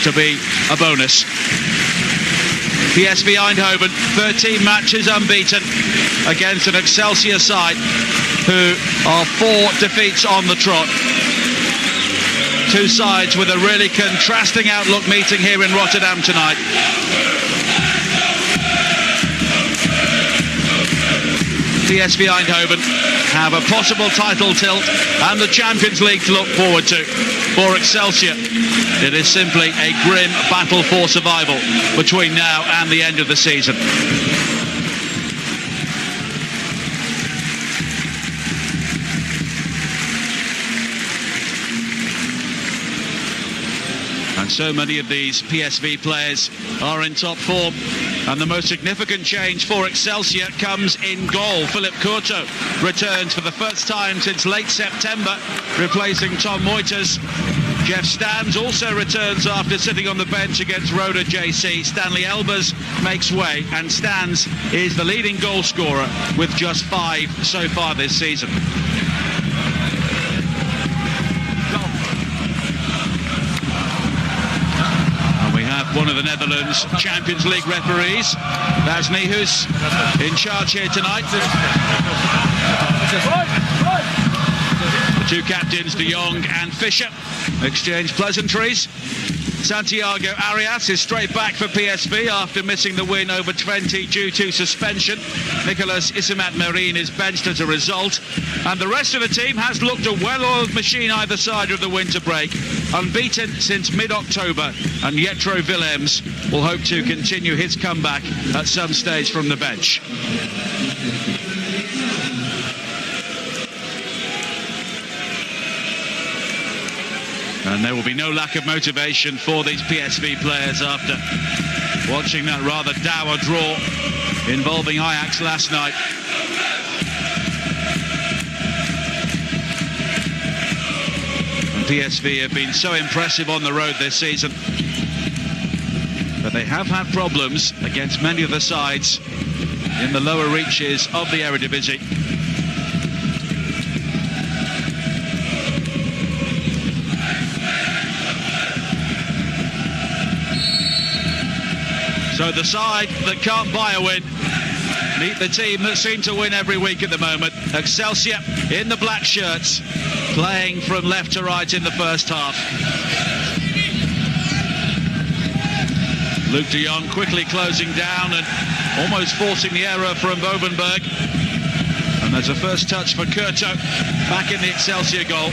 to be a bonus. PSV Eindhoven, 13 matches unbeaten against an Excelsior side who are 4 defeats on the trot. Two sides with a really contrasting outlook meeting here in Rotterdam tonight. PSV Eindhoven have a possible title tilt and the Champions League to look forward to. For Excelsior, it is simply a grim battle for survival between now and the end of the season. And so many of these PSV players are in top form. And the most significant change for Excelsior comes in goal. Philippe Courteau returns for the first time since late September, replacing Tom Moiters. Jeff Stans also returns after sitting on the bench against Roda JC. Stanley Elbers makes way, and Stans is the leading goal scorer with just 5 so far this season. One of the Netherlands Champions League referees, that's Nihus, in charge here tonight. The two captains, De Jong and Fischer, exchange pleasantries. Santiago Arias is straight back for PSV after missing the win over Twente due to suspension. Nicolas Isimat-Marin is benched as a result. And the rest of the team has looked a well-oiled machine either side of the winter break. Unbeaten since mid-October, and Jetro Willems will hope to continue his comeback at some stage from the bench. And there will be no lack of motivation for these PSV players after watching that rather dour draw involving Ajax last night. And PSV have been so impressive on the road this season, but they have had problems against many of the sides in the lower reaches of the Eredivisie. So the side that can't buy a win meet the team that seem to win every week at the moment. Excelsior in the black shirts, playing from left to right in the first half. Luuk de Jong quickly closing down and almost forcing the error from Bovenberg. And there's a first touch for Courteau back in the Excelsior goal.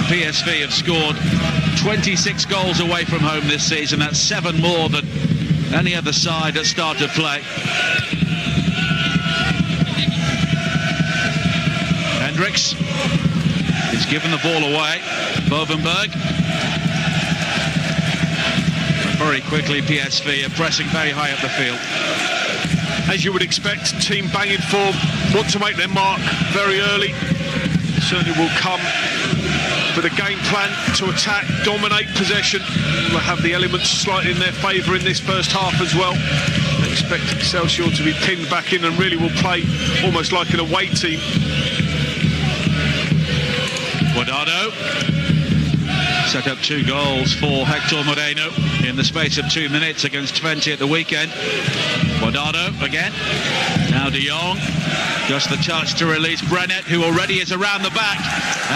PSV have scored 26 goals away from home this season. That's 7 more than any other side at start of play. Hendricks is given the ball away. Bovenberg. And very quickly PSV are pressing very high up the field. As you would expect, team banging form, want to make their mark very early. Certainly will come with a game plan to attack, dominate possession. Will have the elements slightly in their favour in this first half as well. I expect Excelsior to be pinned back in and really will play almost like an away team. Guardado set up 2 goals for Hector Moreno in the space of 2 minutes against Twente at the weekend. Guardado again. Now De Jong. Just the touch to release Brennett, who already is around the back.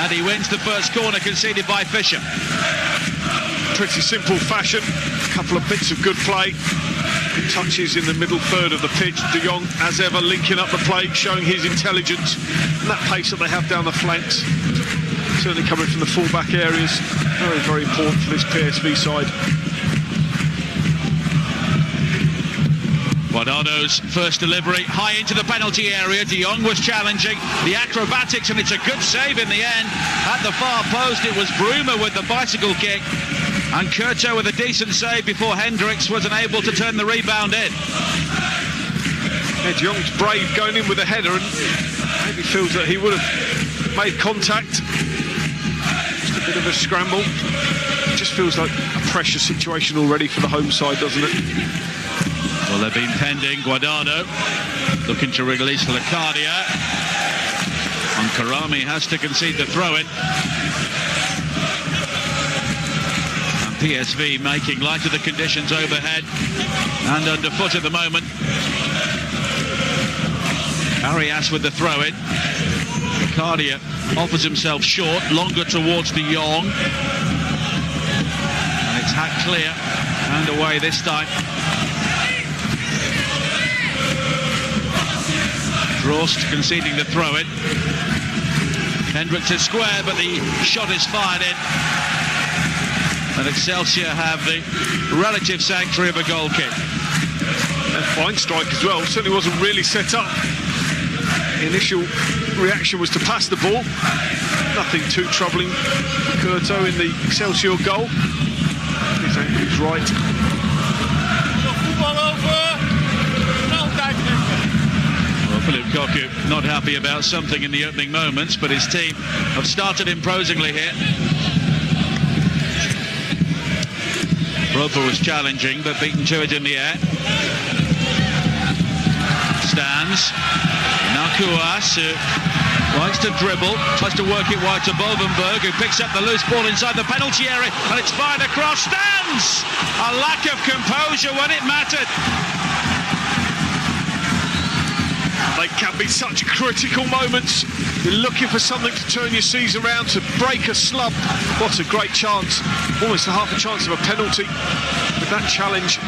And he wins the first corner conceded by Fischer. Pretty simple fashion. A couple of bits of good play. Good touches in the middle third of the pitch. De Jong, as ever, linking up the play, showing his intelligence. And that pace that they have down the flanks. Certainly coming from the full-back areas. Very, very important for this PSV side. Guardado's first delivery high into the penalty area. De Jong was challenging the acrobatics, and it's a good save in the end. At the far post, it was Bruma with the bicycle kick, and Courteau with a decent save before Hendricks was unable to turn the rebound in. Yeah, De Jong's brave going in with a header, and maybe feels that he would have made contact. Just a bit of a scramble. It just feels like a pressure situation already for the home side, doesn't it? Well, they've been pending Guardado, Looking to release Locadia. And Karami has to concede the throw-in. And PSV making light of the conditions overhead and underfoot at the moment. Arias with the throw-in. Locadia offers himself short, longer towards de Jong. And it's hacked clear and away this time. Drost conceding the throw-in. Hendricks is square, but the shot is fired in. And Excelsior have the relative sanctuary of a goal kick. A fine strike as well. Certainly wasn't really set up. The initial reaction was to pass the ball. Nothing too troubling for Curto in the Excelsior goal. His angle is right. Well, Philip Koku not happy about something in the opening moments, but his team have started imposingly here. Roper was challenging, but beaten to it in the air. Stands. Now Kuas, who likes to dribble, tries to work it wide to Bovenberg, who picks up the loose ball inside the penalty area, and it's fired across. Stands! A lack of composure when it mattered. They can be such critical moments. You're looking for something to turn your season around, to break a slump. What a great chance. Almost a half a chance of a penalty with that challenge.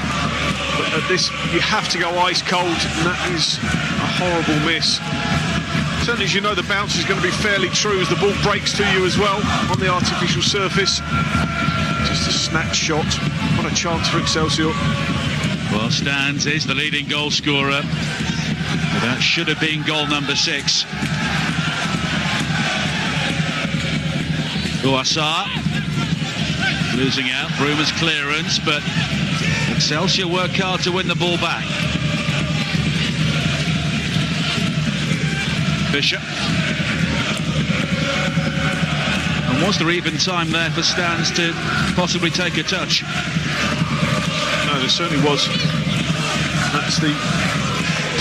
But at this, you have to go ice cold, and that is a horrible miss. Certainly, as you know, the bounce is going to be fairly true as the ball breaks to you as well on the artificial surface. Just a snatch shot. What a chance for Excelsior. Well, Stans is the leading goal scorer. That should have been goal number 6. Ouassar losing out. Bruma's clearance, but Excelsior work hard to win the ball back. Fisher. And was there even time there for Stans to possibly take a touch? No, there certainly was. That's the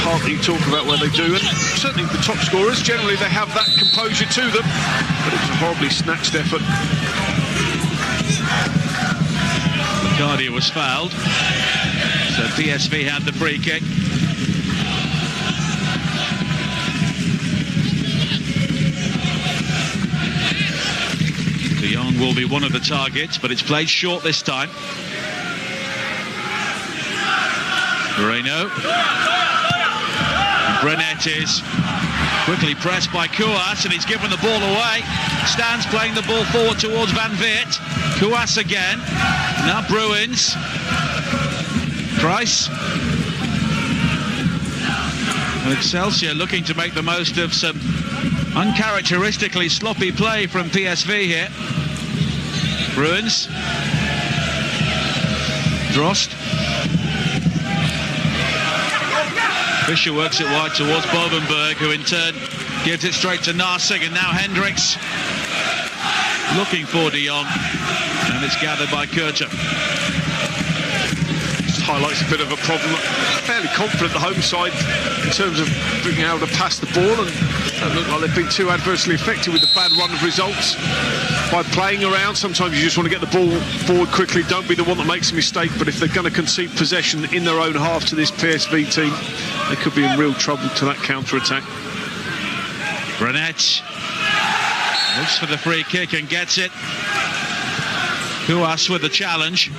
part that you talk about where they do, and certainly the top scorers, generally they have that composure to them, but it was a horribly snatched effort. Locadia was fouled, so PSV had the free kick. De Jong will be one of the targets, but it's played short this time. Moreno. Brenet is quickly pressed by Kuas, and he's given the ball away. Stans playing the ball forward towards Van Veert. Kuas again. Now Bruins. Price. And Excelsior looking to make the most of some uncharacteristically sloppy play from PSV here. Bruins. Drost. Fischer works it wide towards Bovenberg, who in turn gives it straight to Narsing, and now Hendricks looking for de Jong, and it's gathered by Curto. Just highlights a bit of a problem. Fairly confident the home side in terms of being able to pass the ball, and don't look like they've been too adversely affected with the bad run of results by playing around. Sometimes you just want to get the ball forward quickly, don't be the one that makes a mistake, but if they're going to concede possession in their own half to this PSV team, they could be in real trouble to that counter-attack. Brenet looks for the free kick and gets it. Kuas with the challenge.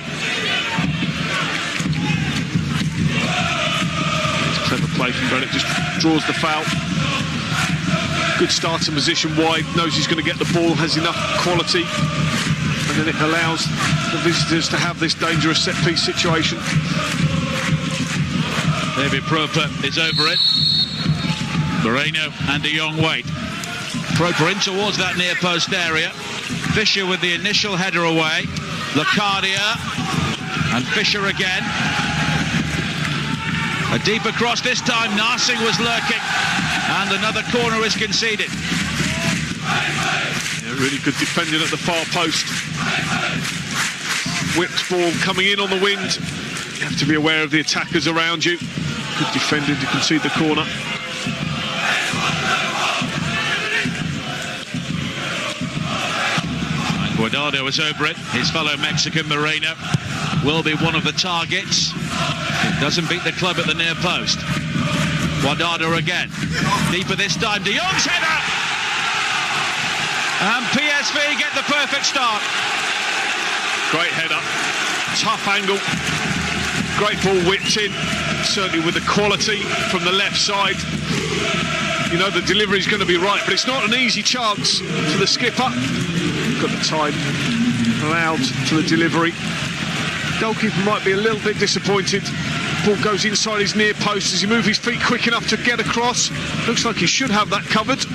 It's a clever play from Brenet, just draws the foul. Good starting position wide, knows he's going to get the ball, has enough quality, and then it allows the visitors to have this dangerous set-piece situation. David Proper is over it. Moreno and de Jong wait. Proper in towards that near post area. Fischer with the initial header away. Locadia and Fischer again. A deeper cross this time. Narsing was lurking, and another corner is conceded. Yeah, really good defending at the far post. Whipped ball coming in on the wind. You have to be aware of the attackers around you. Good defending to concede the corner. Guardado was over it. His fellow Mexican Moreno will be one of the targets. Doesn't beat the club at the near post. Guardado again. Deeper this time. De Jong's header! And PSV get the perfect start. Great header. Tough angle. Great ball whipped in. Certainly with the quality from the left side. You know the delivery is going to be right, but it's not an easy chance for the skipper. Got the time allowed for the delivery. Goalkeeper might be a little bit disappointed. Ball goes inside his near post. Does he move his feet quick enough to get across? Looks like he should have that covered.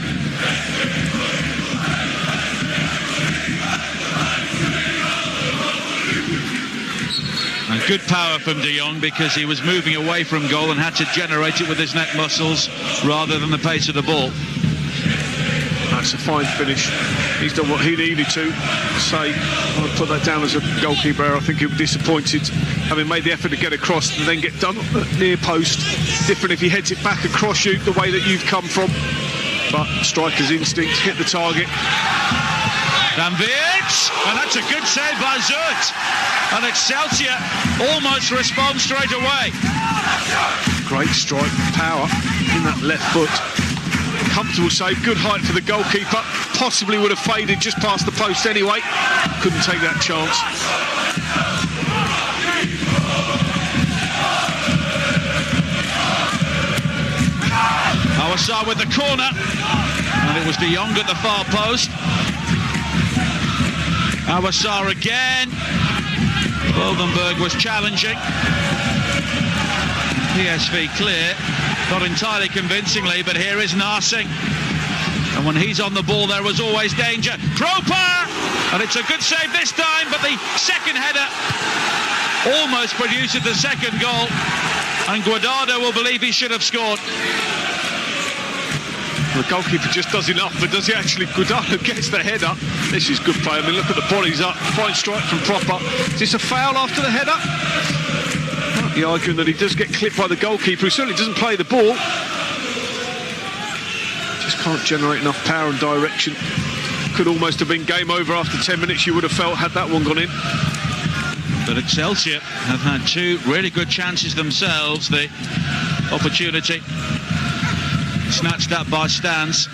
And good power from De Jong because he was moving away from goal and had to generate it with his neck muscles rather than the pace of the ball. That's a fine finish. He's done what he needed to. Say, I would put that down as a goalkeeper error. I think he would be disappointed having made the effort to get across and then get done on the near post. Different if he heads it back across you the way that you've come from. But striker's instinct, hit the target. Van Veert, and that's a good save by Zut. And Excelsior almost responds straight away. Great strike, power in that left foot. Comfortable save, good height for the goalkeeper. Possibly would have faded just past the post anyway. Couldn't take that chance. Awasar with the corner, and it was De Jong at the far post. Awasar again. Oldenburg was challenging. PSV clear, not entirely convincingly, but here is Narsing. And when he's on the ball, there was always danger. Proper! And it's a good save this time, but the second header almost produces the second goal. And Guardado will believe he should have scored. The goalkeeper just does enough, but does he actually? Guardado gets the header. This is good play. I mean, look at the bodies up. Fine strike from Proper. Is this a foul after the header? Might be arguing that he does get clipped by the goalkeeper, who certainly doesn't play the ball. Just can't generate enough power and direction. Could almost have been game over after 10 minutes, you would have felt, had that one gone in. But Excelsior have had two really good chances themselves. The opportunity snatched up by Stans,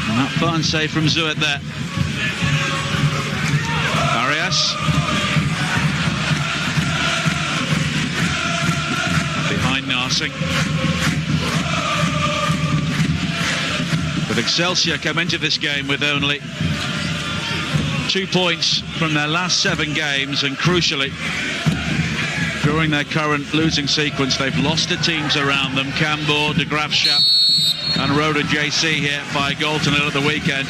and that fine save from Zuet there. Arias behind Narsing. But Excelsior came into this game with only 2 points from their last 7 games, and crucially, during their current losing sequence, they've lost to teams around them. Cambour, De Graafschap and Roda JC here by a goal to nil at the weekend,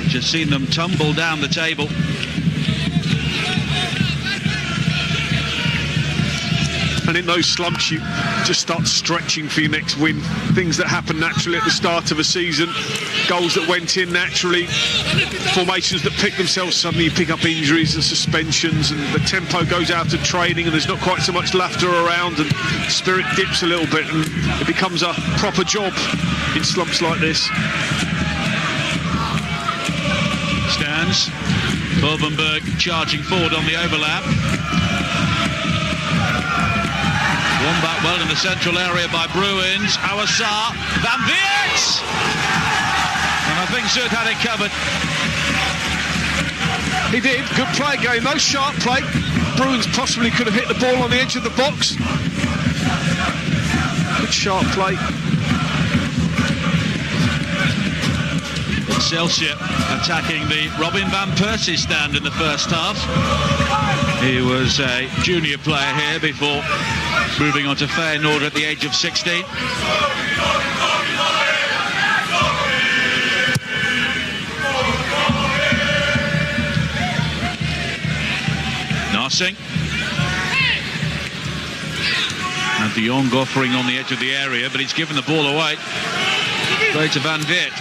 which has seen them tumble down the table. And in those slumps, you just start stretching for your next win. Things that happen naturally at the start of a season, goals that went in naturally, formations that pick themselves, suddenly you pick up injuries and suspensions, and the tempo goes out of training, and there's not quite so much laughter around, and spirit dips a little bit, and it becomes a proper job in slumps like this. Stands. Oldenburg charging forward on the overlap. Won back well in the central area by Bruins. Awasar, Van Veert! And I think Zut had it covered. He did. Good play again, though. Sharp play. Bruins possibly could have hit the ball on the edge of the box. Good sharp play. Excelsior attacking the Robin van Persie stand in the first half. He was a junior player here before moving on to Feyenoord at the age of 16. Narsing. And De Jong offering on the edge of the area, but he's given the ball away. Straight to Van Veert.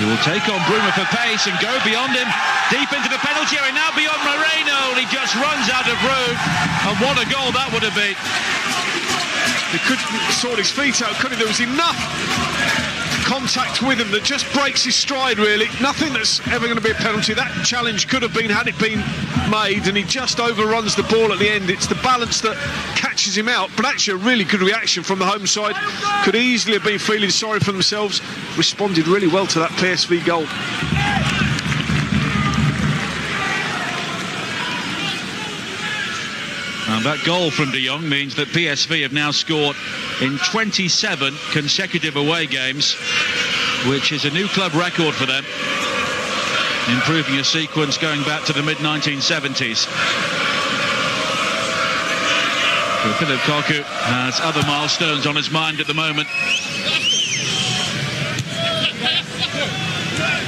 He will take on Bruma for pace and go beyond him, deep into the penalty area, now beyond Moreno, and he just runs out of room, and what a goal that would have been. He could sort his feet out, couldn't he? There was enough contact with him that just breaks his stride, really. Nothing that's ever going to be a penalty. That challenge could have been had it been made, and he just overruns the ball at the end. It's the balance that catches him out, but actually a really good reaction from the home side. Could easily have been feeling sorry for themselves. Responded really well to that PSV goal. And that goal from De Jong means that PSV have now scored in 27 consecutive away games, which is a new club record for them, improving a sequence going back to the mid-1970s. But Philip Koku has other milestones on his mind at the moment.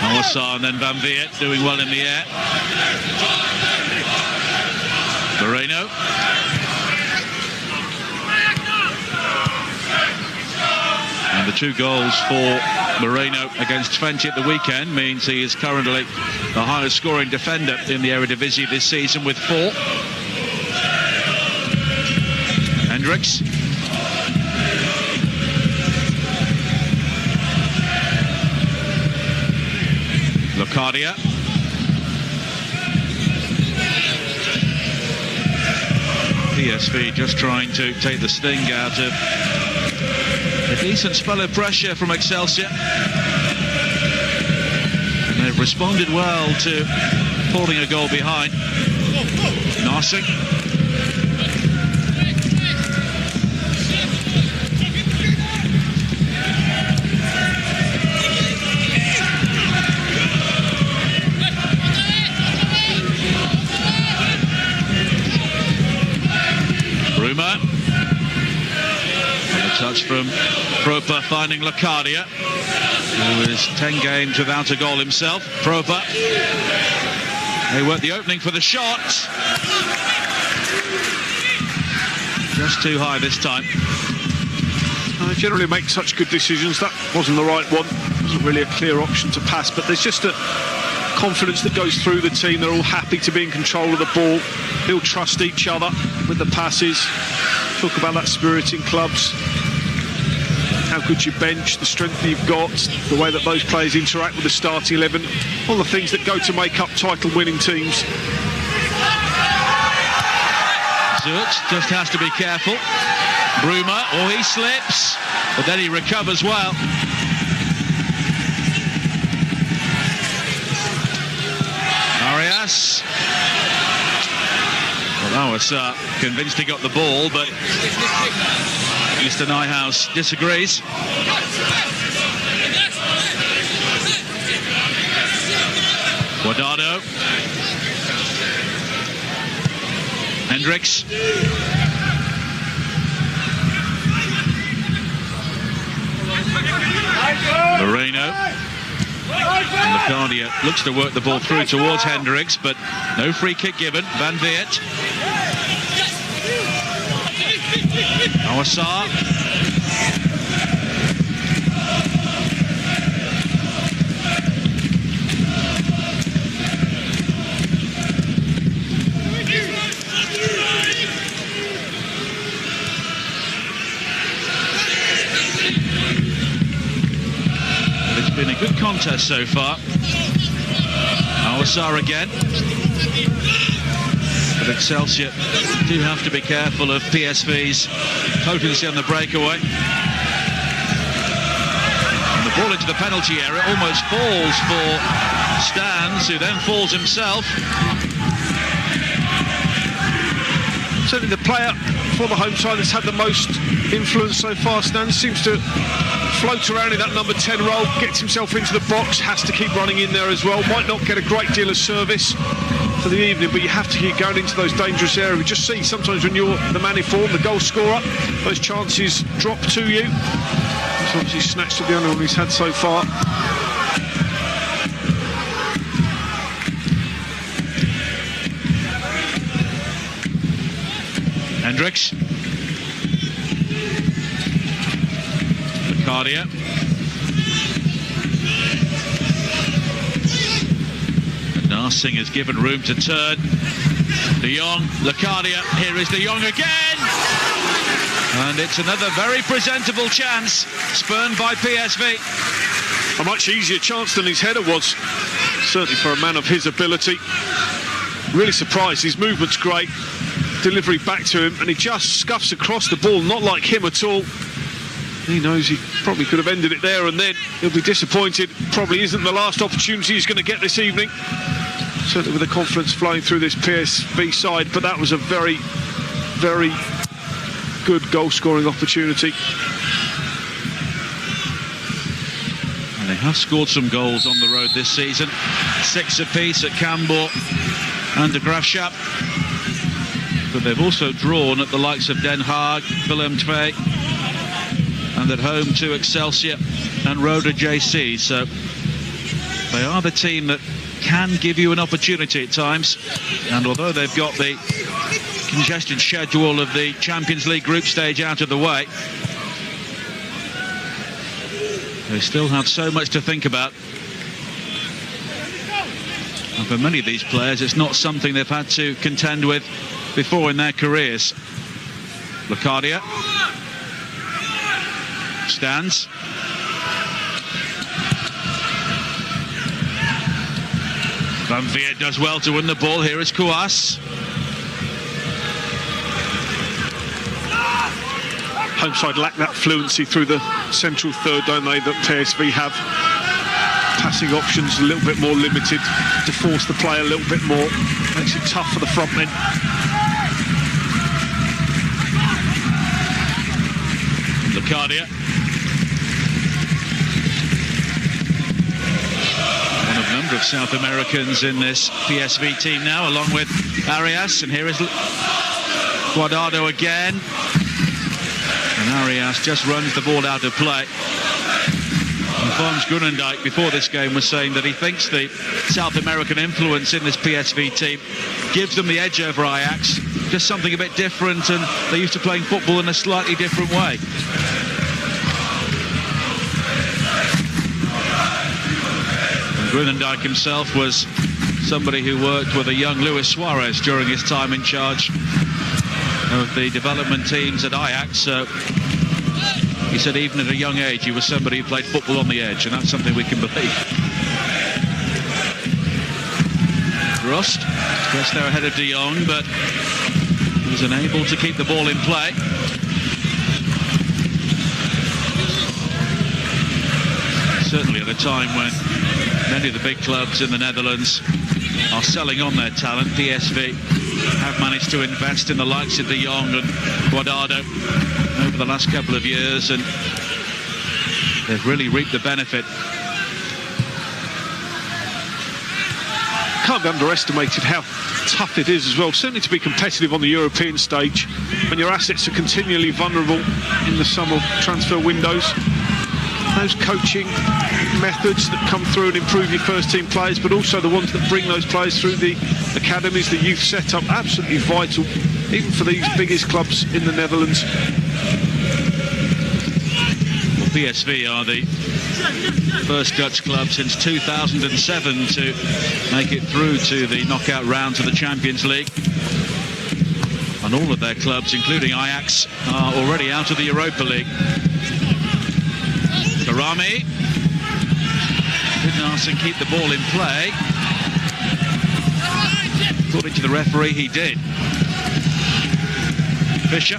Awasa and then Van Veert doing well in the air. Moreno. And the 2 goals for Moreno against Twente at the weekend means he is currently the highest scoring defender in the Eredivisie this season with 4. Hendricks. Locadia. PSV just trying to take the sting out of a decent spell of pressure from Excelsior. And they've responded well to falling a goal behind. Narsing. Touch from Proper finding Locadia, who is 10 games without a goal himself. Proper. They work the opening for the shot. Just too high this time. They generally make such good decisions. That wasn't the right one. It wasn't really a clear option to pass, but there's just a confidence that goes through the team. They're all happy to be in control of the ball. They'll trust each other with the passes. Talk about that spirit in clubs. How good you bench, the strength that you've got, the way that those players interact with the starting 11, all the things that go to make up title-winning teams. Zurt just has to be careful. Bruma, he slips, but then he recovers well. Arias. Well, I was convinced he got the ball, but Mr. Nijhuis disagrees. Guardado. Hendricks. Moreno. And Locadia looks to work the ball through towards Hendricks, but no free kick given. Van Veert. Awasar. It's been a good contest so far. Awasar again. But Excelsior do have to be careful of PSV's potency on the breakaway. And the ball into the penalty area almost falls for Stans, who then falls himself. Certainly the player for the home side that's had the most influence so far. Stans seems to float around in that number 10 role, gets himself into the box, has to keep running in there as well. Might not get a great deal of service for the evening, but you have to keep going into those dangerous areas. We just see sometimes when you're the man in form, the goal scorer, those chances drop to you. He's obviously snatched at the only one he's had so far. Hendricks. Locadia. Narsing has given room to turn. De Jong, Locadia, here is De Jong again! And it's another very presentable chance, spurned by PSV. A much easier chance than his header was, certainly for a man of his ability. Really surprised, his movement's great. Delivery back to him, and he just scuffs across the ball, not like him at all. He knows he probably could have ended it there and then. He'll be disappointed. Probably isn't the last opportunity he's going to get this evening. Certainly with the confidence flowing through this PSV side, but that was a very, very good goal-scoring opportunity. And they have scored some goals on the road this season. 6 apiece at Camborne and De Graafschap. But they've also drawn at the likes of Den Haag, Willem II, and at home to Excelsior and Roda JC. So they are the team that can give you an opportunity at times. And although they've got the congested schedule of the Champions League group stage out of the way, they still have so much to think about. And for many of these players, it's not something they've had to contend with before in their careers. Locadia stands. Van Veer does well to win the ball. Here is Kouas. Home side lack that fluency through the central third, don't they, that PSV have. Passing options a little bit more limited to force the play a little bit more. Makes it tough for the front men. Locadia. One of a number of South Americans in this PSV team now, along with Arias. And here is Guardado again. And Arias just runs the ball out of play. And Fons Groenendijk before this game was saying that he thinks the South American influence in this PSV team gives them the edge over Ajax. Just something a bit different, and they're used to playing football in a slightly different way. And Groenendijk himself was somebody who worked with a young Luis Suarez during his time in charge of the development teams at Ajax. So he said even at a young age he was somebody who played football on the edge, and that's something we can believe. Rust gets there ahead of De Jong, but he was unable to keep the ball in play. Certainly at a time when many of the big clubs in the Netherlands are selling on their talent, PSV have managed to invest in the likes of De Jong and Guardado over the last couple of years, and they've really reaped the benefit. Can't be underestimated how tough it is as well, certainly to be competitive on the European stage when your assets are continually vulnerable in the summer transfer windows. Those coaching methods that come through and improve your first team players, but also the ones that bring those players through the academies, the youth setup, absolutely vital, even for these biggest clubs in the Netherlands. Well, PSV are the first Dutch club since 2007 to make it through to the knockout rounds of the Champions League. And all of their clubs, including Ajax, are already out of the Europa League. Darami didn't ask and keep the ball in play. According to the referee, he did. Fischer.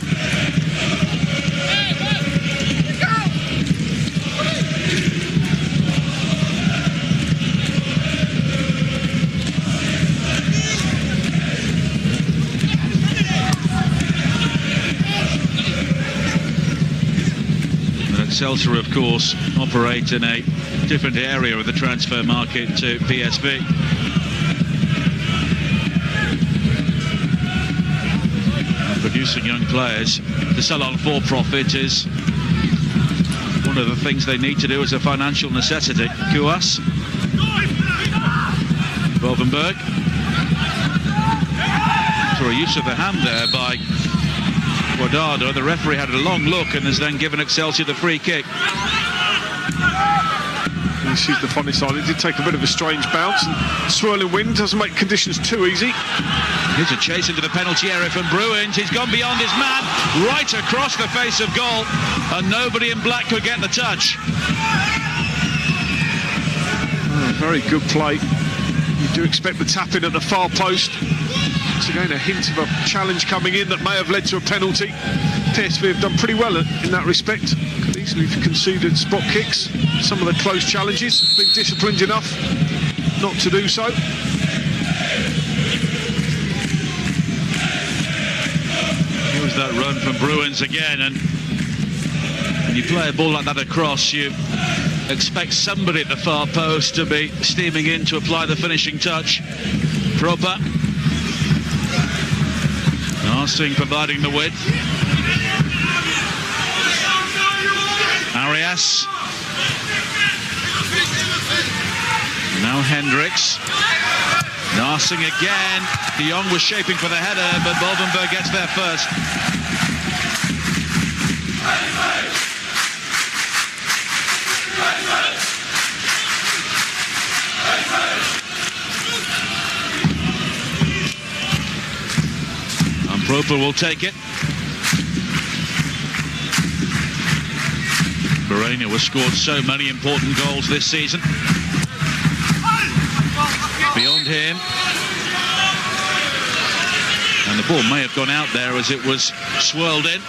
Excelsior, of course, operate in a different area of the transfer market to PSV. And producing young players to sell on for profit is one of the things they need to do as a financial necessity. Kouas. Bovenberg. For a use of the hand there by Guardado. The referee had a long look and has then given Excelsior the free kick. This is the funny side. It did take a bit of a strange bounce, and swirling wind doesn't make conditions too easy. Here's a chase into the penalty area from Bruins. He's gone beyond his man, right across the face of goal, and nobody in black could get the touch. Very good play. You do expect the tap in at the far post. Once again, a hint of a challenge coming in that may have led to a penalty. PSV have done pretty well in that respect. Could easily have conceded spot kicks. Some of the close challenges, been disciplined enough not to do so. Here's that run from Bruins again, and when you play a ball like that across, you expect somebody at the far post to be steaming in to apply the finishing touch. Proper. Narsing providing the width. Arias. Now Hendricks. Narsing again. De Jong was shaping for the header, but Boldenberg gets there first. And Proper will take it. Moreno has scored so many important goals this season. Beyond him. And the ball may have gone out there as it was swirled in.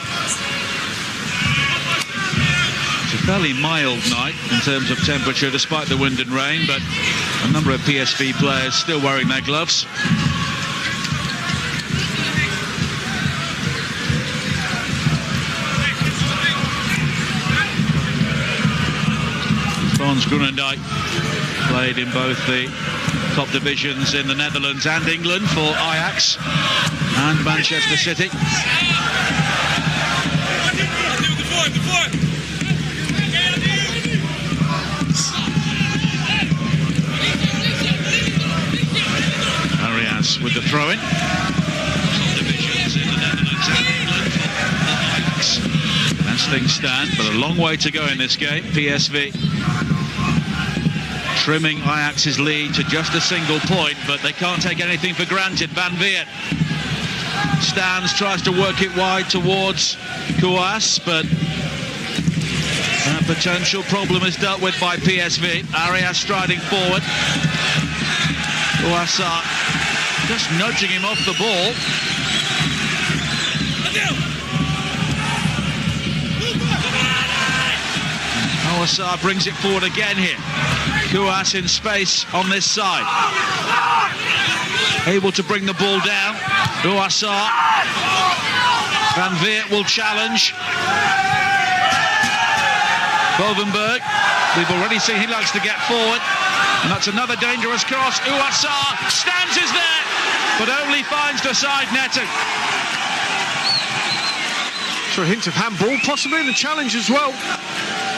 It's a fairly mild night in terms of temperature despite the wind and rain, but a number of PSV players still wearing their gloves. Frans Groenendijk played in both the top divisions in the Netherlands and England for Ajax and Manchester City. Arias with the throw-in. Top divisions in the Netherlands and England for Ajax. As things stand, but a long way to go in this game. PSV trimming Ajax's lead to just a single point, but they can't take anything for granted. Van Veert stands, tries to work it wide towards Kouas, but a potential problem is dealt with by PSV. Arias striding forward. Kouas just nudging him off the ball. Kouas brings it forward again here. Kouas in space on this side. Able to bring the ball down. Kouas. Van Veert will challenge. Boldenberg. We've already seen he likes to get forward. And that's another dangerous cross. Ouassar stands is there, but only finds the side netting. So a hint of handball, possibly in the challenge as well.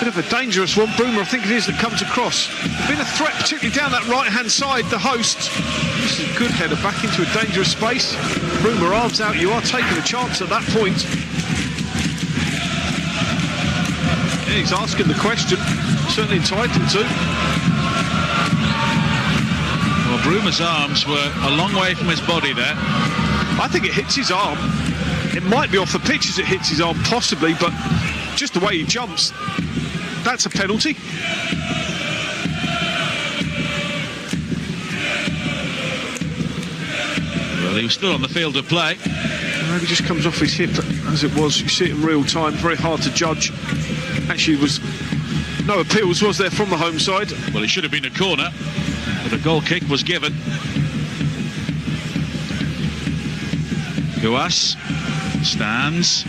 Bit of a dangerous one. Bruma, I think it is, that comes across. Been a threat, particularly down that right-hand side, the host. This is a good header back into a dangerous space. Bruma, arms out. You are taking a chance at that point. Yeah, he's asking the question. Certainly entitled to. Well, Bruma's arms were a long way from his body there. I think it hits his arm. It might be off the pitch as it hits his arm, possibly, but just the way he jumps, that's a penalty. Well, he was still on the field of play. Maybe just comes off his hip as it was. You see it in real time, very hard to judge. Actually, was no appeals, was there, from the home side? Well, it should have been a corner, but a goal kick was given. Kouas stands.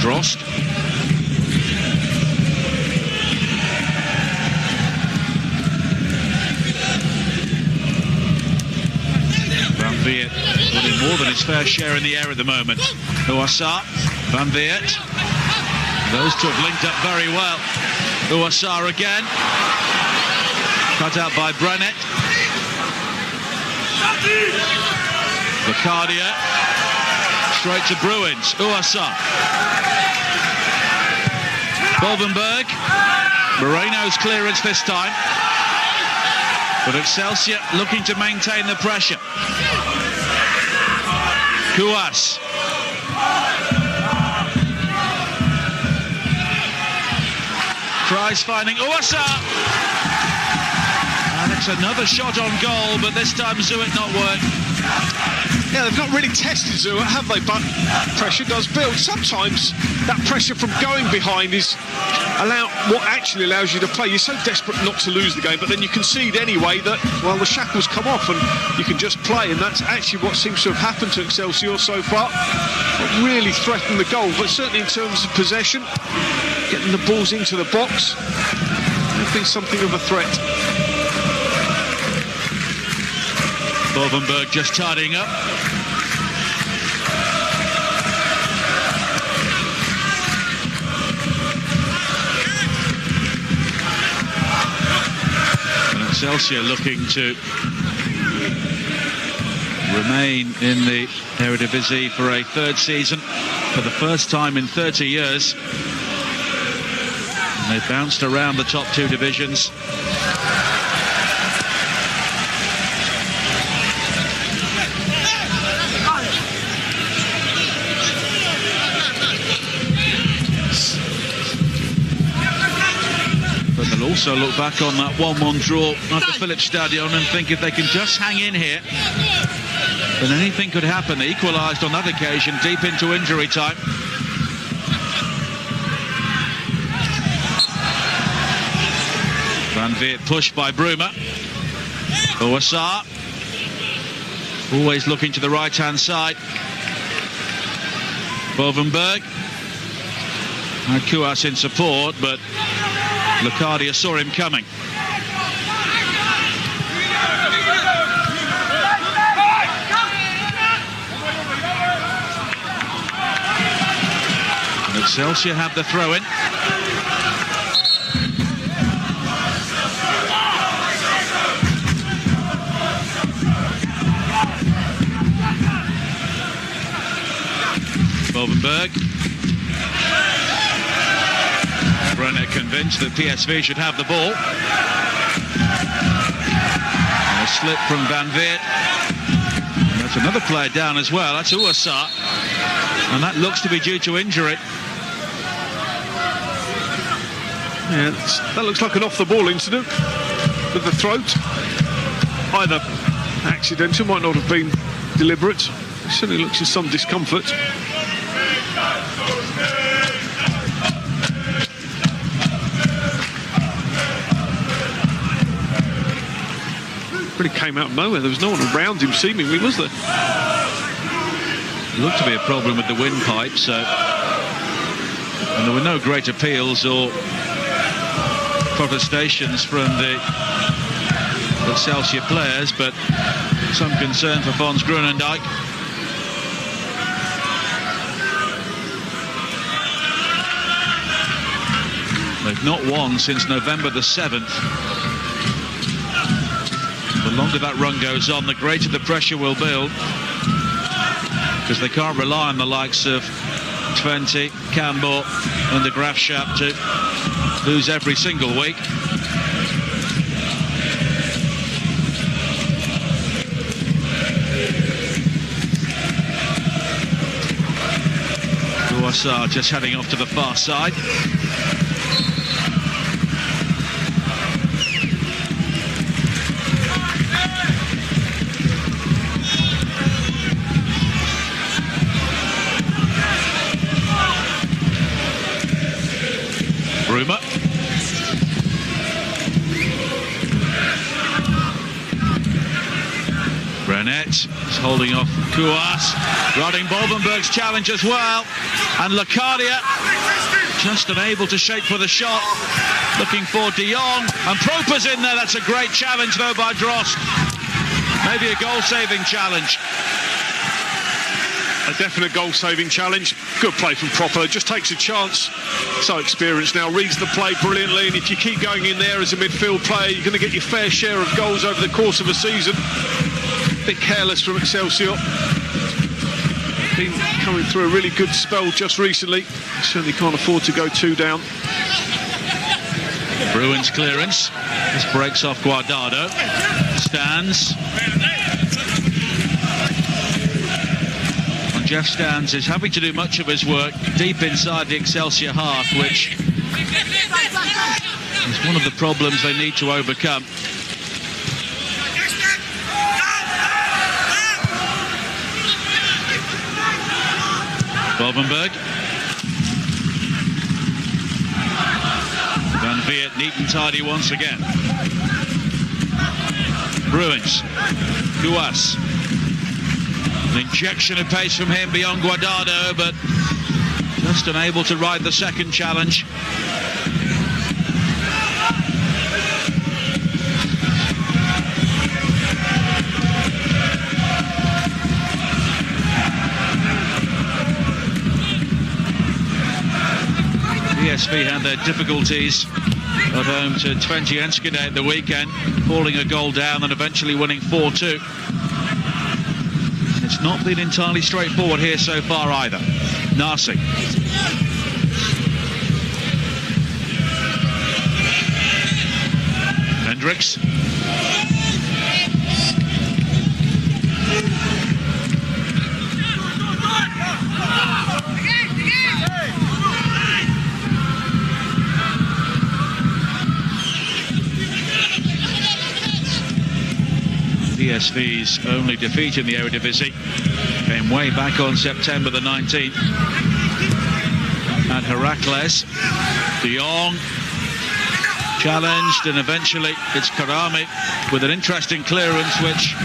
Drost. Van Veert putting more than his fair share in the air at the moment. Ouassar, Van Veert. Those two have linked up very well. Ouassar again. Cut out by Brenet. Bacardia. Straight to Bruins. Uasa. Bolvenberg. Moreno's clearance this time. But Excelsior looking to maintain the pressure. Kuas. Tries finding Uasa. And it's another shot on goal, but this time Zuit not work. Yeah, they've not really tested Zuit, have they? But pressure does build. Sometimes that pressure from going behind is what actually allows you to play. You're so desperate not to lose the game, but then you concede anyway that, well, the shackles come off and you can just play, and that's actually what seems to have happened to Excelsior so far. Not really threatened the goal, but certainly in terms of possession, getting the balls into the box, they've been something of a threat. Bolvenberg just tidying up. And Excelsior looking to remain in the Eredivisie for a third season for the first time in 30 years. And they've bounced around the top two divisions. Also look back on that 1-1 draw at the Philips Stadion and think if they can just hang in here, then anything could happen. They equalised on that occasion deep into injury time. Van Veert pushed by Bruma. Ouassar always looking to the right-hand side. Bolvenberg had Kuas in support, but Locadia saw him coming. And Excelsior have the throw-in. Bolvenberg. Brenner convinced that PSV should have the ball. And a slip from Van Veert. And that's another player down as well. That's Ouassar. And that looks to be due to injury. Yeah, that looks like an off-the-ball incident with the throat. Either accidental, might not have been deliberate. It certainly looks in some discomfort. Really came out of nowhere. There was no one around him seemingly, was there? It looked to be a problem with the windpipe, so... And there were no great appeals or protestations from the Excelsior players, but some concern for Fons Groenendijk. They've not won since November the 7th. The longer that run goes on, the greater the pressure will build, because they can't rely on the likes of Twente, Campbell and de Graafschap to lose every single week. Ouassar just heading off to the far side. Bruma. Brenet is holding off Kuas. Riding Bolvenberg's challenge as well. And Locadia just unable to shape for the shot. Looking for De Jong. And Proper's in there. That's a great challenge though by Drost. Maybe a goal-saving challenge. A definite goal-saving challenge. Good play from Proper. Just takes a chance. So experienced now. Reads the play brilliantly. And if you keep going in there as a midfield player, you're going to get your fair share of goals over the course of a season. A bit careless from Excelsior. been coming through a really good spell just recently. Certainly can't afford to go 2 down. Bruins clearance. This breaks off Guardado. Stans. And Jeff Stans is having to do much of his work deep inside the Excelsior half, which is one of the problems they need to overcome. Bovenberg. Van Veert, neat and tidy once again. Bruins. Guas. An injection of pace from him beyond Guardado, but just unable to ride the second challenge. PSV had their difficulties at home to 20 Enschede at the weekend, falling a goal down and eventually winning 4-2. It's not been entirely straightforward here so far either. Narsi. Hendricks. PSV's only defeat in the Eredivisie came way back on September the 19th at Heracles. De Jong challenged, and eventually it's Karami with an interesting clearance which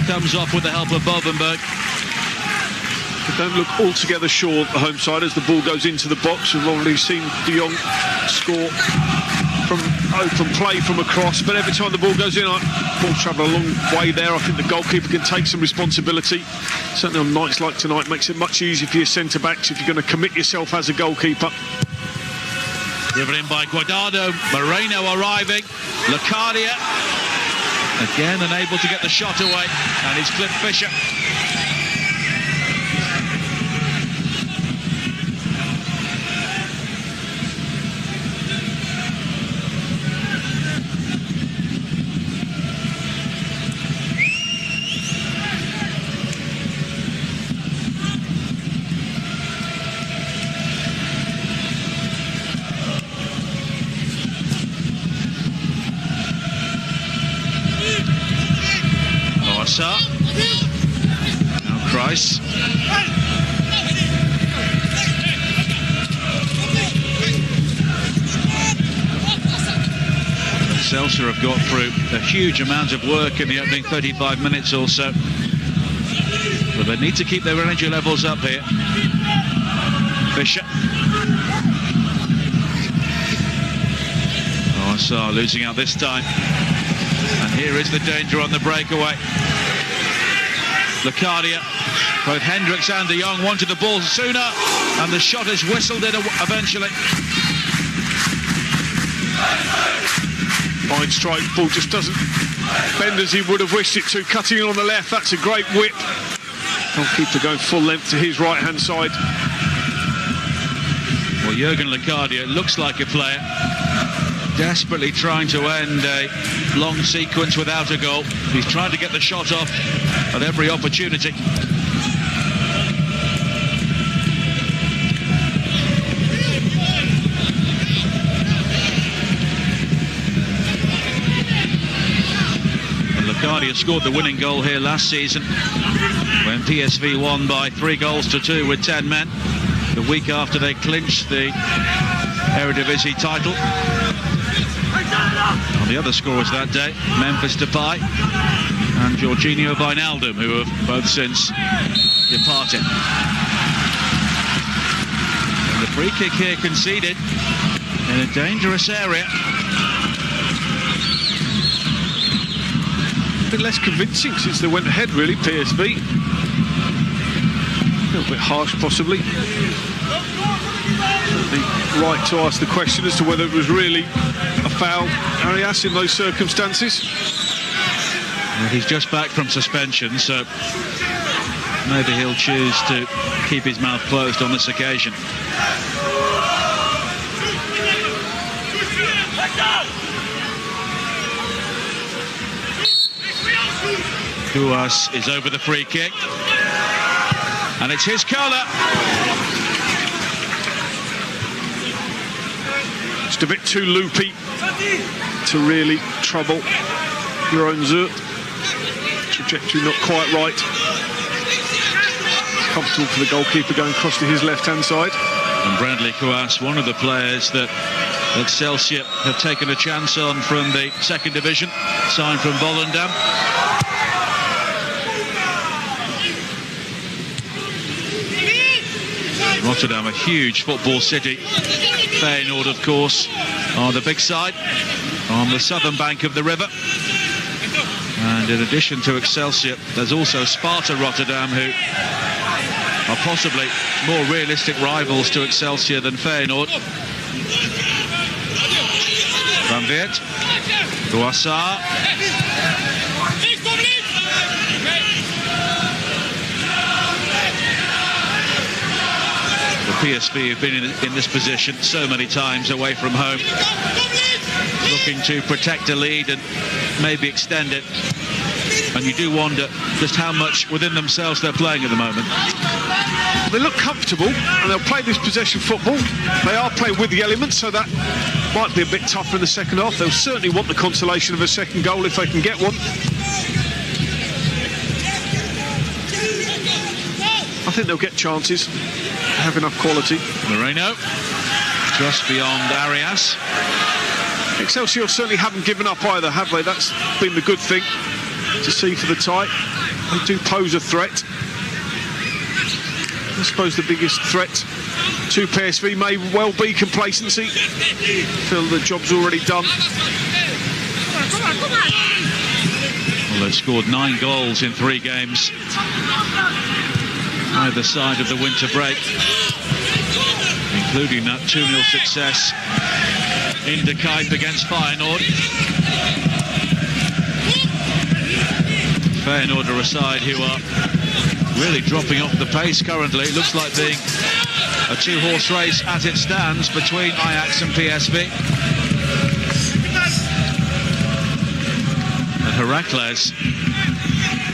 comes off with the help of Bovenberg. They don't look altogether sure, the home side, as the ball goes into the box. We've already seen De Jong score from open play from across, but every time the ball goes in, ball travel a long way there. I think the goalkeeper can take some responsibility. Certainly on nights like tonight, makes it much easier for your centre-backs if you're going to commit yourself as a goalkeeper. Driven in by Guardado. Moreno arriving. Locadia again unable to get the shot away, and it's Cliff Fisher. Now Christ. Excelsior have got through a huge amount of work in the opening 35 minutes or so, but they need to keep their energy levels up here. Fisher. OSR losing out this time. And here is the danger on the breakaway. Locadia, both Hendricks and De Jong wanted the ball sooner, and the shot is whistled in eventually. Fine strike, ball just doesn't bend as he would have wished it to. Cutting in on the left, that's a great whip. Goalkeeper going full length to his right-hand side. Well, Jurgen Locadia looks like a player desperately trying to end a long sequence without a goal. He's trying to get the shot off at every opportunity. And Locadia scored the winning goal here last season when PSV won by 3-2 with 10 men, the week after they clinched the Eredivisie title. On the other scorers that day, Memphis Depay and Jorginho Wijnaldum, who have both since departed. And the free kick here conceded in a dangerous area. A bit less convincing since they went ahead, really, PSV. A little bit harsh, possibly. The right to ask the question as to whether it was really a foul, Arias, in those circumstances. Well, he's just back from suspension, so maybe he'll choose to keep his mouth closed on this occasion. Kuas is over the free kick, and it's his colour. Just a bit too loopy to really trouble your own Zert. Trajectory not quite right. Comfortable for the goalkeeper going across to his left-hand side. And Bradley Kuas, one of the players that Excelsior have taken a chance on from the second division, signed from Volendam. Rotterdam, a huge football city. Feyenoord, of course, are the big side on the southern bank of the river. And in addition to Excelsior, there's also Sparta Rotterdam, who are possibly more realistic rivals to Excelsior than Feyenoord. Van Weert, Guassar. PSV have been in this position so many times away from home, looking to protect a lead and maybe extend it. And you do wonder just how much within themselves they're playing at the moment. They look comfortable and they'll play this possession football. They are playing with the elements, so that might be a bit tougher in the second half. They'll certainly want the consolation of a second goal if they can get one. I think they'll get chances. Have enough quality. Moreno just beyond Arias. Excelsior certainly haven't given up either, have they? That's been the good thing to see for the tie. They do pose a threat. I suppose the biggest threat to PSV may well be complacency. Feel the job's already done. Well, they've scored 9 goals in 3 games. Either side of the winter break, including that 2-0 success in De Kuip against Feyenoord. Feyenoord are a side who are really dropping off the pace currently. It looks like being a 2-horse race as it stands between Ajax and PSV. And Heracles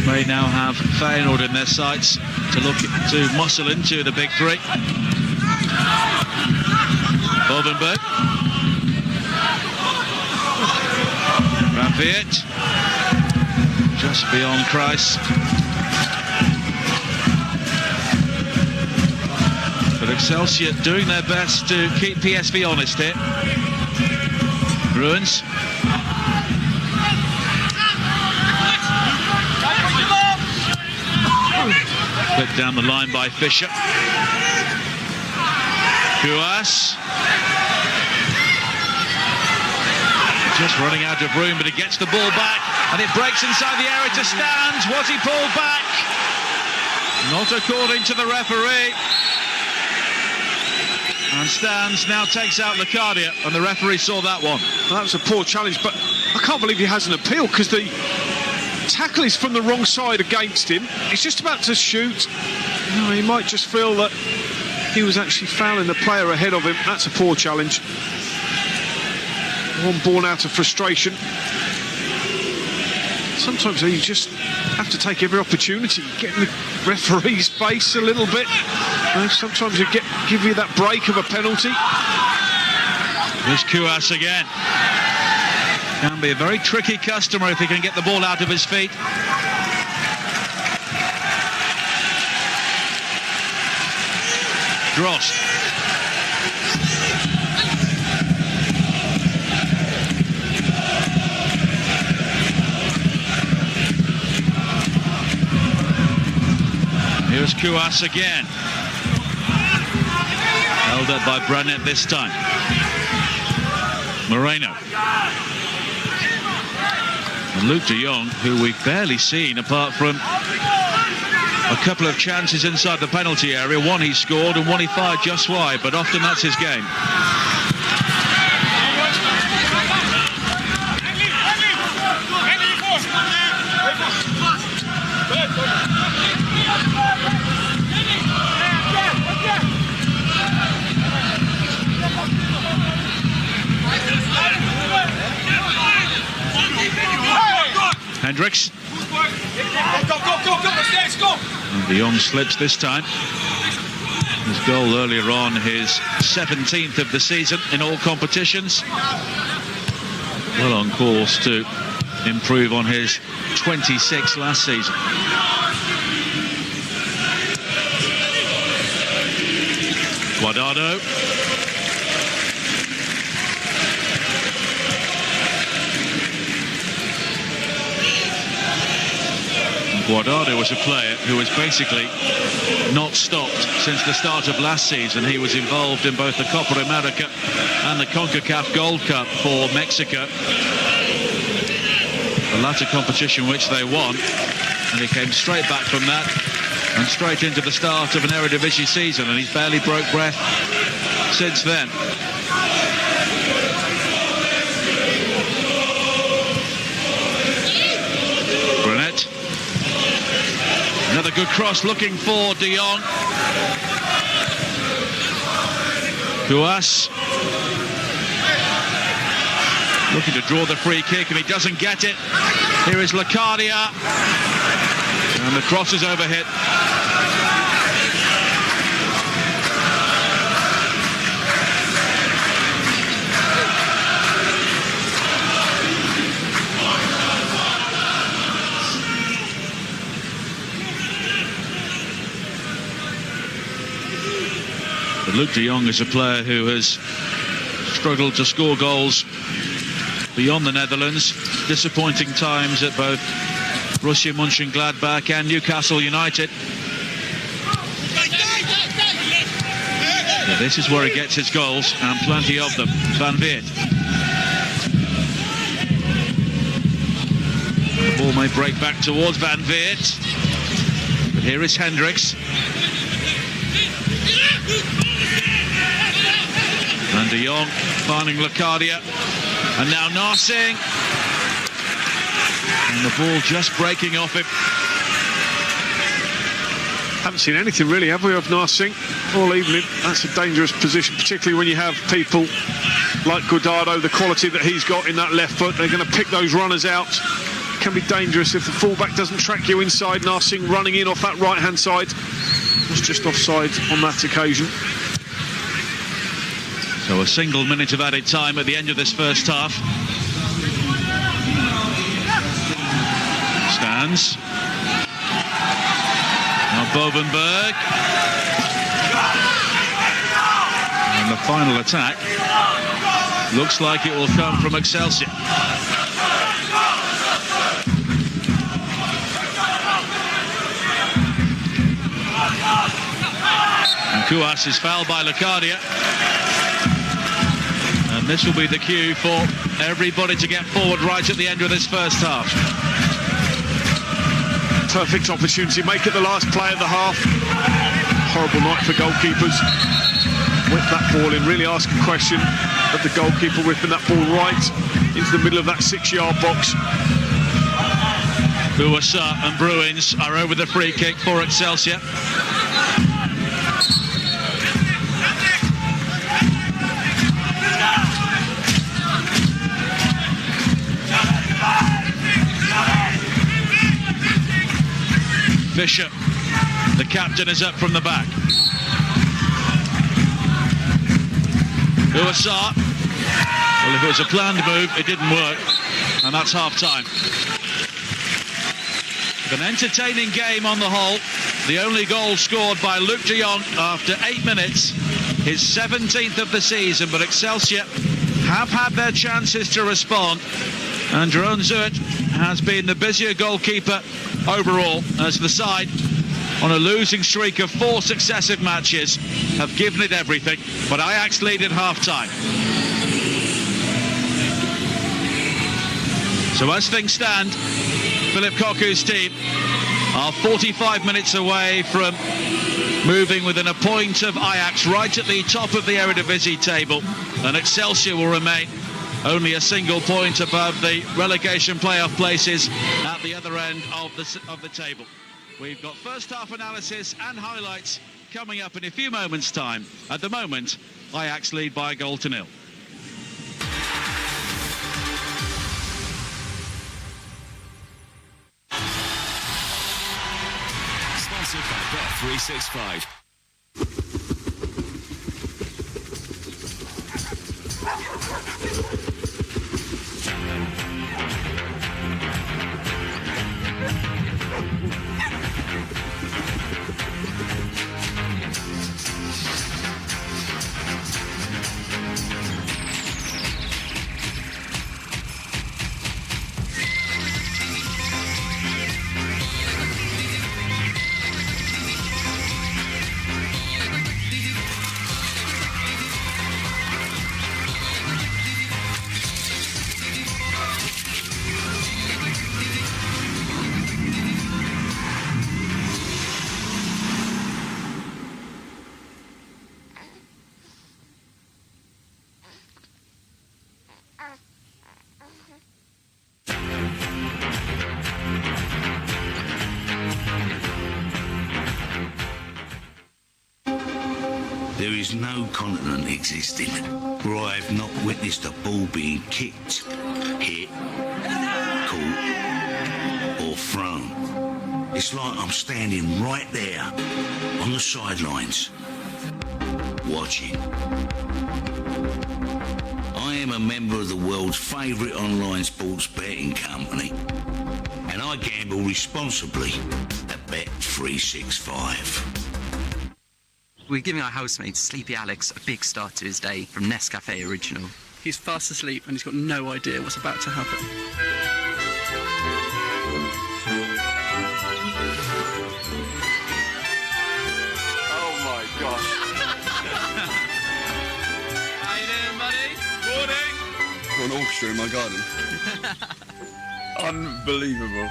may now have Feyenoord in their sights to look to muscle into the big three. Oldenburg. Van Weert. Just beyond Kreis. But Excelsior doing their best to keep PSV honest here. Bruins. Put down the line by Fischer. Kuas. Just running out of room, but he gets the ball back, and it breaks inside the area to Stans. Was he pulled back? Not according to the referee. And Stans now takes out Locadia, and the referee saw that one. Well, that was a poor challenge, but I can't believe he has an appeal, because the tackle is from the wrong side against him. He's just about to shoot. No, he might just feel that he was actually fouling the player ahead of him. That's a poor challenge. One born out of frustration. Sometimes you just have to take every opportunity, get in the referee's face a little bit. Sometimes you give you that break of a penalty. There's Kuas again. Can be a very tricky customer if he can get the ball out of his feet. Drost. Here's Kuas again. Held up by Brunet this time. Moreno. And Luke de Jong, who we've barely seen apart from a couple of chances inside the penalty area. One he scored and one he fired just wide, but often that's his game. Hendricks. Go. And de Jong slips this time. His goal earlier on, his 17th of the season in all competitions. Well on course to improve on his 26 last season. Guardado. Guardado was a player who was basically not stopped since the start of last season. He was involved in both the Copa America and the CONCACAF Gold Cup for Mexico. The latter competition which they won, and he came straight back from that and straight into the start of an Eredivisie season, and he's barely broke breath since then. Another good cross looking for de Jong. Kuas looking to draw the free kick, and he doesn't get it. Here is Locadia, and the cross is overhit. But Luuk de Jong is a player who has struggled to score goals beyond the Netherlands. Disappointing times at both Borussia Mönchengladbach and Newcastle United. But this is where he gets his goals, and plenty of them. Van Veert. The ball may break back towards Van Veert. But here is Hendricks. And de Jong finding Locadia, and now Narsing, and the ball just breaking off him. Haven't seen anything really, have we, of Narsing all evening? That's a dangerous position, particularly when you have people like Guardado, the quality that he's got in that left foot. They're going to pick those runners out. Can be dangerous if the fullback doesn't track you inside. Narsing running in off that right-hand side. Was just offside on that occasion. So a single minute of added time at the end of this first half. Stands. Now Bovenberg. And the final attack looks like it will come from Excelsior. And Kuas is fouled by Locadia. And this will be the cue for everybody to get forward right at the end of this first half. Perfect opportunity, make it the last play of the half. Horrible night for goalkeepers. Whip that ball in, really ask a question of the goalkeeper, whipping that ball right into the middle of that 6-yard box. Uwasa and Bruins are over the free kick for Excelsior. Fisher, the captain, is up from the back. Uwasa. Well, if it was a planned move, it didn't work, and that's half-time. An entertaining game on the whole. The only goal scored by Luuk de Jong after 8 minutes, his 17th of the season, but Excelsior have had their chances to respond, and Jeroen Zoet has been the busier goalkeeper overall, as the side, on a losing streak of 4 successive matches, have given it everything, but Ajax lead at half-time. So as things stand, Philip Koku's team are 45 minutes away from moving within a point of Ajax, right at the top of the Eredivisie table, and Excelsior will remain only a single point above the relegation playoff places at the other end of the table. We've got first half analysis and highlights coming up in a few moments' time. At the moment, Ajax lead by 1-0. Bet365. There is no continent existing where I have not witnessed a ball being kicked, hit, caught, or thrown. It's like I'm standing right there on the sidelines, watching. I am a member of the world's favourite online sports betting company, and I gamble responsibly at Bet365. We're giving our housemate, Sleepy Alex, a big start to his day from Nescafe Original. He's fast asleep and he's got no idea what's about to happen. Oh my gosh. How you doing, buddy? Morning. Got an orchestra in my garden. Unbelievable.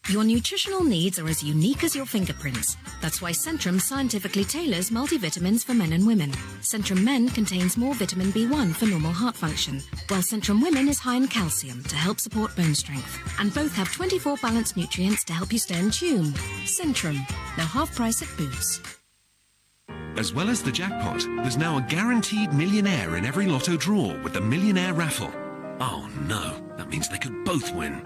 Your nutritional needs are as unique as your fingerprints. That's why Centrum scientifically tailors multivitamins for men and women. Centrum Men contains more vitamin B1 for normal heart function, while Centrum Women is high in calcium to help support bone strength. And both have 24 balanced nutrients to help you stay in tune. Centrum, now half price at Boots. As well as the jackpot, there's now a guaranteed millionaire in every lotto draw with the Millionaire Raffle. Oh no, that means they could both win.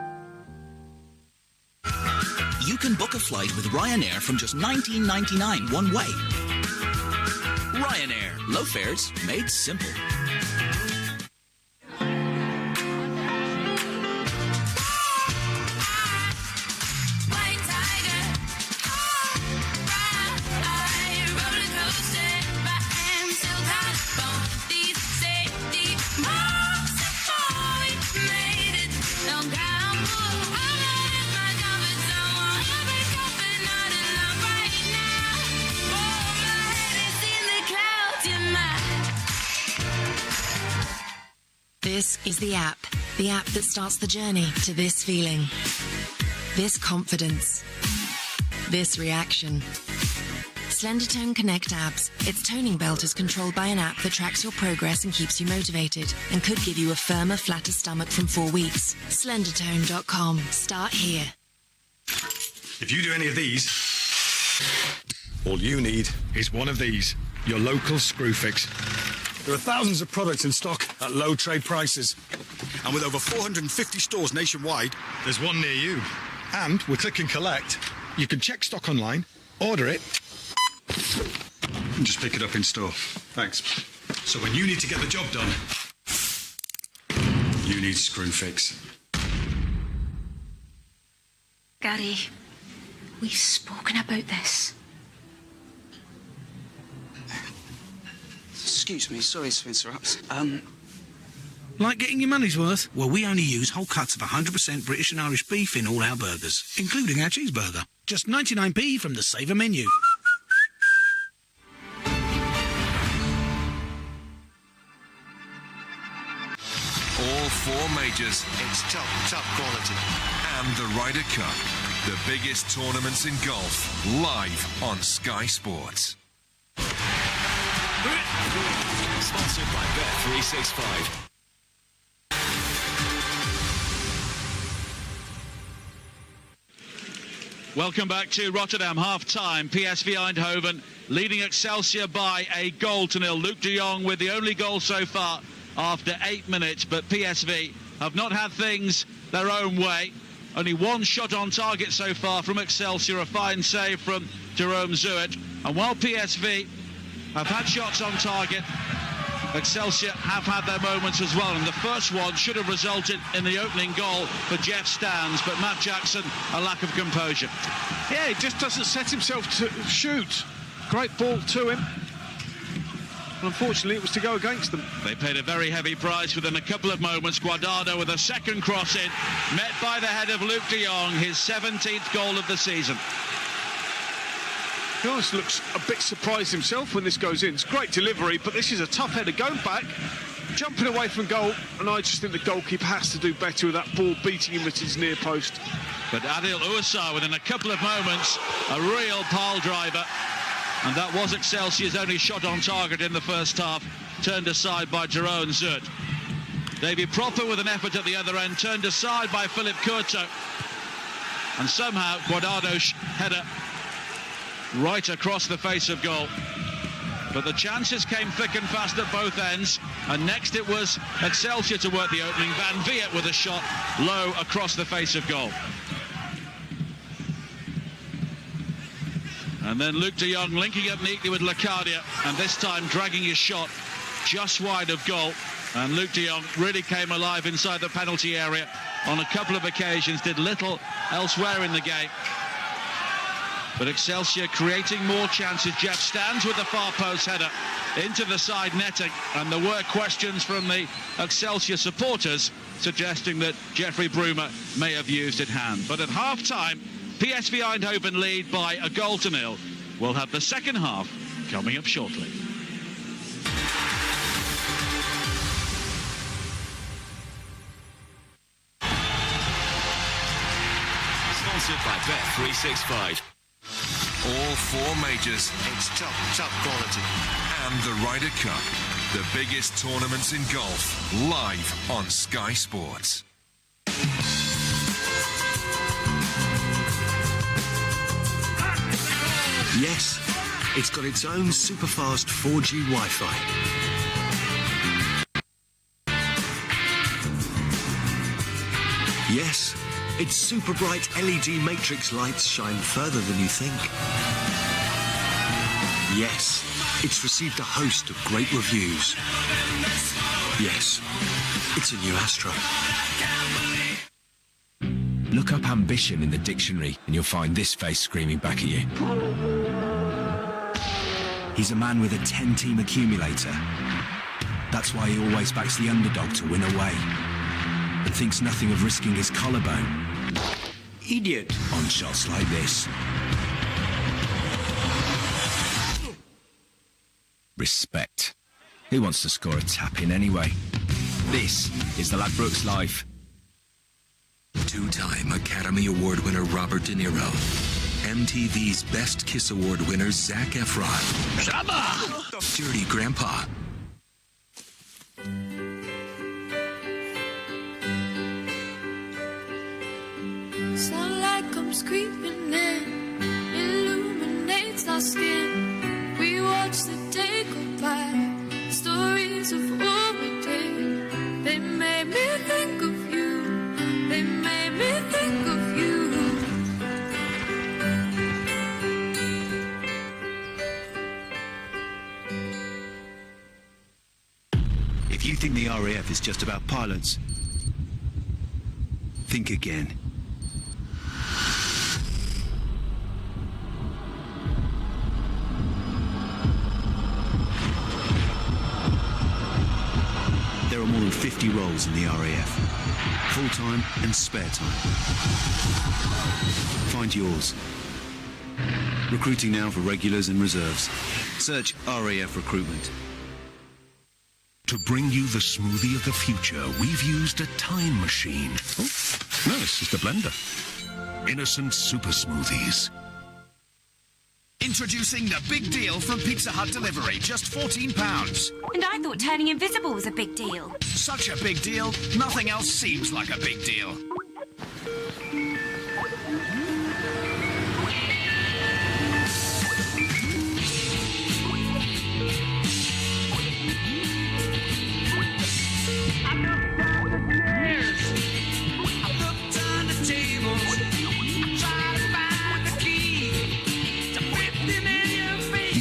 You can book a flight with Ryanair from just $19.99 one way. Ryanair. Low fares made simple. This is the app that starts the journey to this feeling, this confidence, this reaction. Slendertone Connect abs. Its toning belt is controlled by an app that tracks your progress and keeps you motivated and could give you a firmer, flatter stomach from 4 weeks. Slendertone.com. Start here. If you do any of these, all you need is one of these, your local Screwfix. There are thousands of products in stock at low trade prices. And with over 450 stores nationwide, there's one near you. And with Click and Collect, you can check stock online, order it, and just pick it up in store. Thanks. So when you need to get the job done, you need Screwfix. Gary, we've spoken about this. Excuse me, sorry to interrupt. Like getting your money's worth? Well, we only use whole cuts of 100% British and Irish beef in all our burgers, including our cheeseburger. Just 99p from the Saver menu. All four majors. It's top quality. And the Ryder Cup. The biggest tournaments in golf. Live on Sky Sports. Sponsored by Bet365. Welcome back to Rotterdam, half-time. PSV Eindhoven leading Excelsior by a goal to nil. Luc de Jong with the only goal so far after 8 minutes, but PSV have not had things their own way. Only one shot on target so far from Excelsior, a fine save from Jerome Zuet. And while PSV have had shots on target, Excelsior have had their moments as well, and the first one should have resulted in the opening goal for Jeff Stans, but Matt Jackson, a lack of composure. Yeah, he just doesn't set himself to shoot. Great ball to him. Unfortunately, it was to go against them. They paid a very heavy price within a couple of moments. Guardado with a second cross in, met by the head of Luc de Jong, his 17th goal of the season. He always looks a bit surprised himself when this goes in. It's great delivery, but this is a tough header. Going back, jumping away from goal, and I just think the goalkeeper has to do better with that ball beating him at his near post. But Adil Ouassar, within a couple of moments, a real pile driver. And that was Excelsior's only shot on target in the first half, turned aside by Jerome Zuet. David Proper with an effort at the other end, turned aside by Philip Courteau. And somehow Guardado's header right across the face of goal. But the chances came thick and fast at both ends, and next it was Excelsior to work the opening. Van Viet with a shot low across the face of goal. And then Luc de Jong linking up neatly with Lecadia, and this time dragging his shot just wide of goal. And Luc de Jong really came alive inside the penalty area on a couple of occasions, did little elsewhere in the game. But Excelsior creating more chances. Jeff Stans with the far post header into the side netting, and there were questions from the Excelsior supporters suggesting that Jeffrey Bruma may have used it hand. But at half-time, PSV Eindhoven lead by 1-0. We'll have the second half coming up shortly. Sponsored by Bet365. All four majors. It's top quality. And the Ryder Cup. The biggest tournaments in golf. Live on Sky Sports. Yes, it's got its own super-fast 4G Wi-Fi. Yes, its super bright LED matrix lights shine further than you think. Yes, it's received a host of great reviews. Yes, it's a new Astro. Look up ambition in the dictionary and you'll find this face screaming back at you. He's a man with a 10-team accumulator. That's why he always backs the underdog to win away and thinks nothing of risking his collarbone. Idiot on shots like this. Respect. Who wants to score a tap-in anyway? This is the Ladbrokes Live. Two-time Academy Award winner Robert De Niro. MTV's Best Kiss Award winner Zac Efron. Shabba! Dirty Grandpa. Sunlight comes creeping in, illuminates our skin. We watch the day go by, stories of what we did. They made me think of you, they made me think of you. If you think the RAF is just about pilots, think again. There are more than 50 roles in the RAF, full-time and spare time. Find yours. Recruiting now for regulars and reserves. Search RAF Recruitment. To bring you the smoothie of the future, we've used a time machine. Oh, no, it's just a blender. Innocent super smoothies. Introducing the big deal from Pizza Hut Delivery, just £14. And I thought turning invisible was a big deal. Such a big deal, nothing else seems like a big deal.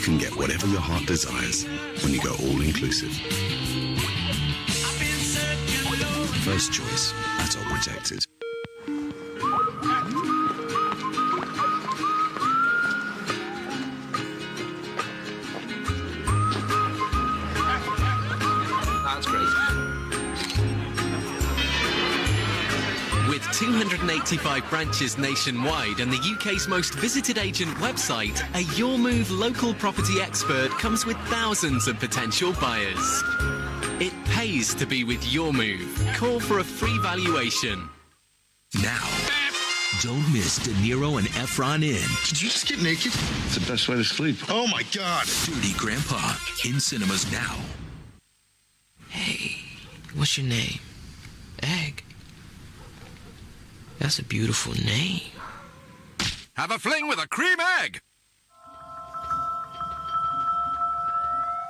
can get whatever your heart desires when you go all-inclusive. First choice, Atoll Protected. That's great. With 285 branches nationwide and the UK's most visited agent website, a Your Move local property expert comes with thousands of potential buyers. It pays to be with Your Move. Call for a free valuation. Now, don't miss De Niro and Efron in Did you just get naked? It's the best way to sleep. Oh my God! Dirty Grandpa in cinemas now. Hey, what's your name? Egg. That's a beautiful name. Have a fling with a cream egg.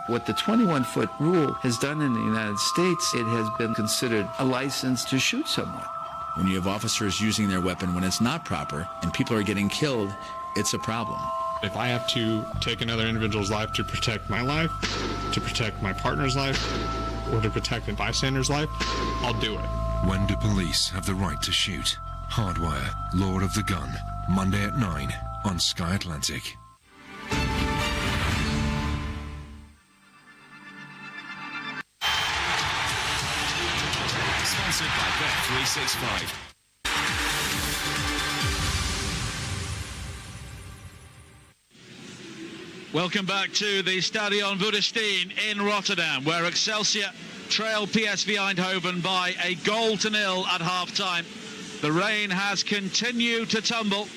What the 21-foot rule has done in the United States, it has been considered a license to shoot someone. When you have officers using their weapon when it's not proper and people are getting killed, it's a problem. If I have to take another individual's life to protect my life, to protect my partner's life, or to protect a bystander's life, I'll do it. When do police have the right to shoot? Hardwire, Lord of the Gun, Monday at 9 on Sky Atlantic. Sponsored by Bet365. Welcome back to the Stadion Woedenstein in Rotterdam, where Excelsior trail PSV Eindhoven by 1-0 at half-time. The rain has continued to tumble,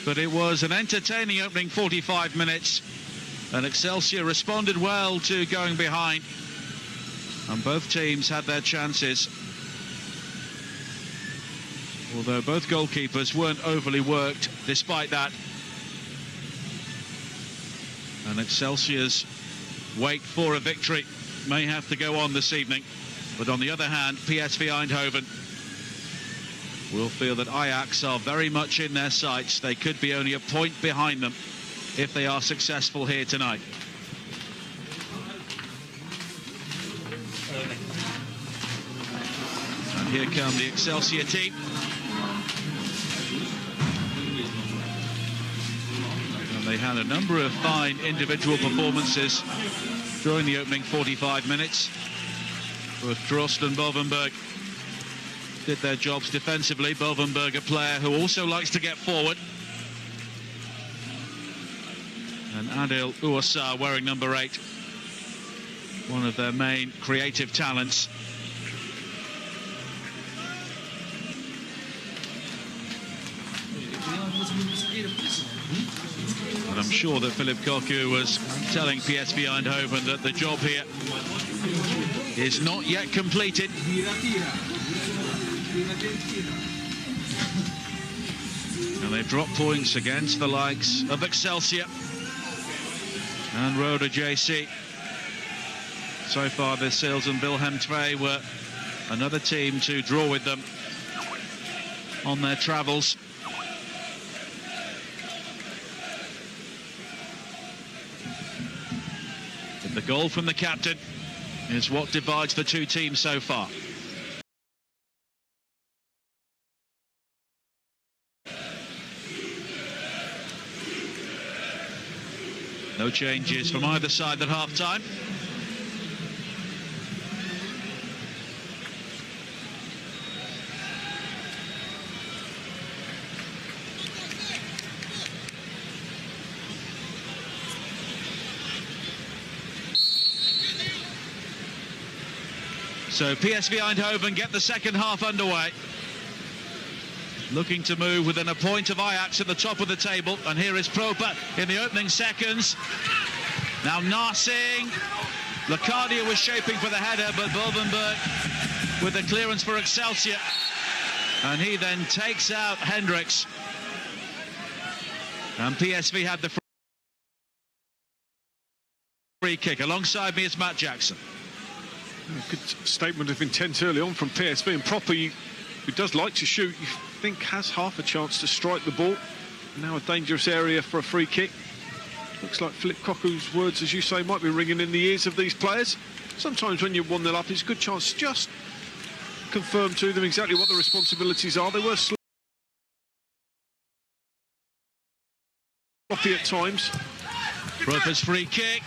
but it was an entertaining opening 45 minutes, and Excelsior responded well to going behind, and both teams had their chances. Although both goalkeepers weren't overly worked despite that. And Excelsior's wait for a victory may have to go on this evening. But on the other hand, PSV Eindhoven will feel that Ajax are very much in their sights. They could be only a point behind them if they are successful here tonight. And here come the Excelsior team. They had a number of fine individual performances during the opening 45 minutes. Both Drost and Bovenberg did their jobs defensively. Bovenberg, a player who also likes to get forward. And Adil Ouassar wearing number 8. One of their main creative talents. And I'm sure that Philip Cocu was telling PSV Eindhoven that the job here is not yet completed. And they've dropped points against the likes of Excelsior and Roda JC. So far this Sils and Wilhelm II were another team to draw with them on their travels. The goal from the captain is what divides the two teams so far. No changes from either side at half-time. So PSV Eindhoven get the second half underway. Looking to move within a point of Ajax at the top of the table. And here is Proper in the opening seconds. Now Narsing. Lacadia was shaping for the header, but Bovenberg with the clearance for Excelsior. And he then takes out Hendricks. And PSV had the free kick. Alongside me is Matt Jackson. Good statement of intent early on from PSV, and Proper, who does like to shoot, you think has half a chance to strike the ball. Now a dangerous area for a free kick. Looks like Philip Koku's words, as you say, might be ringing in the ears of these players. Sometimes when you're 1-0 up, it's a good chance to just confirm to them exactly what the responsibilities are. They were sloppy at times. Roper's free kick.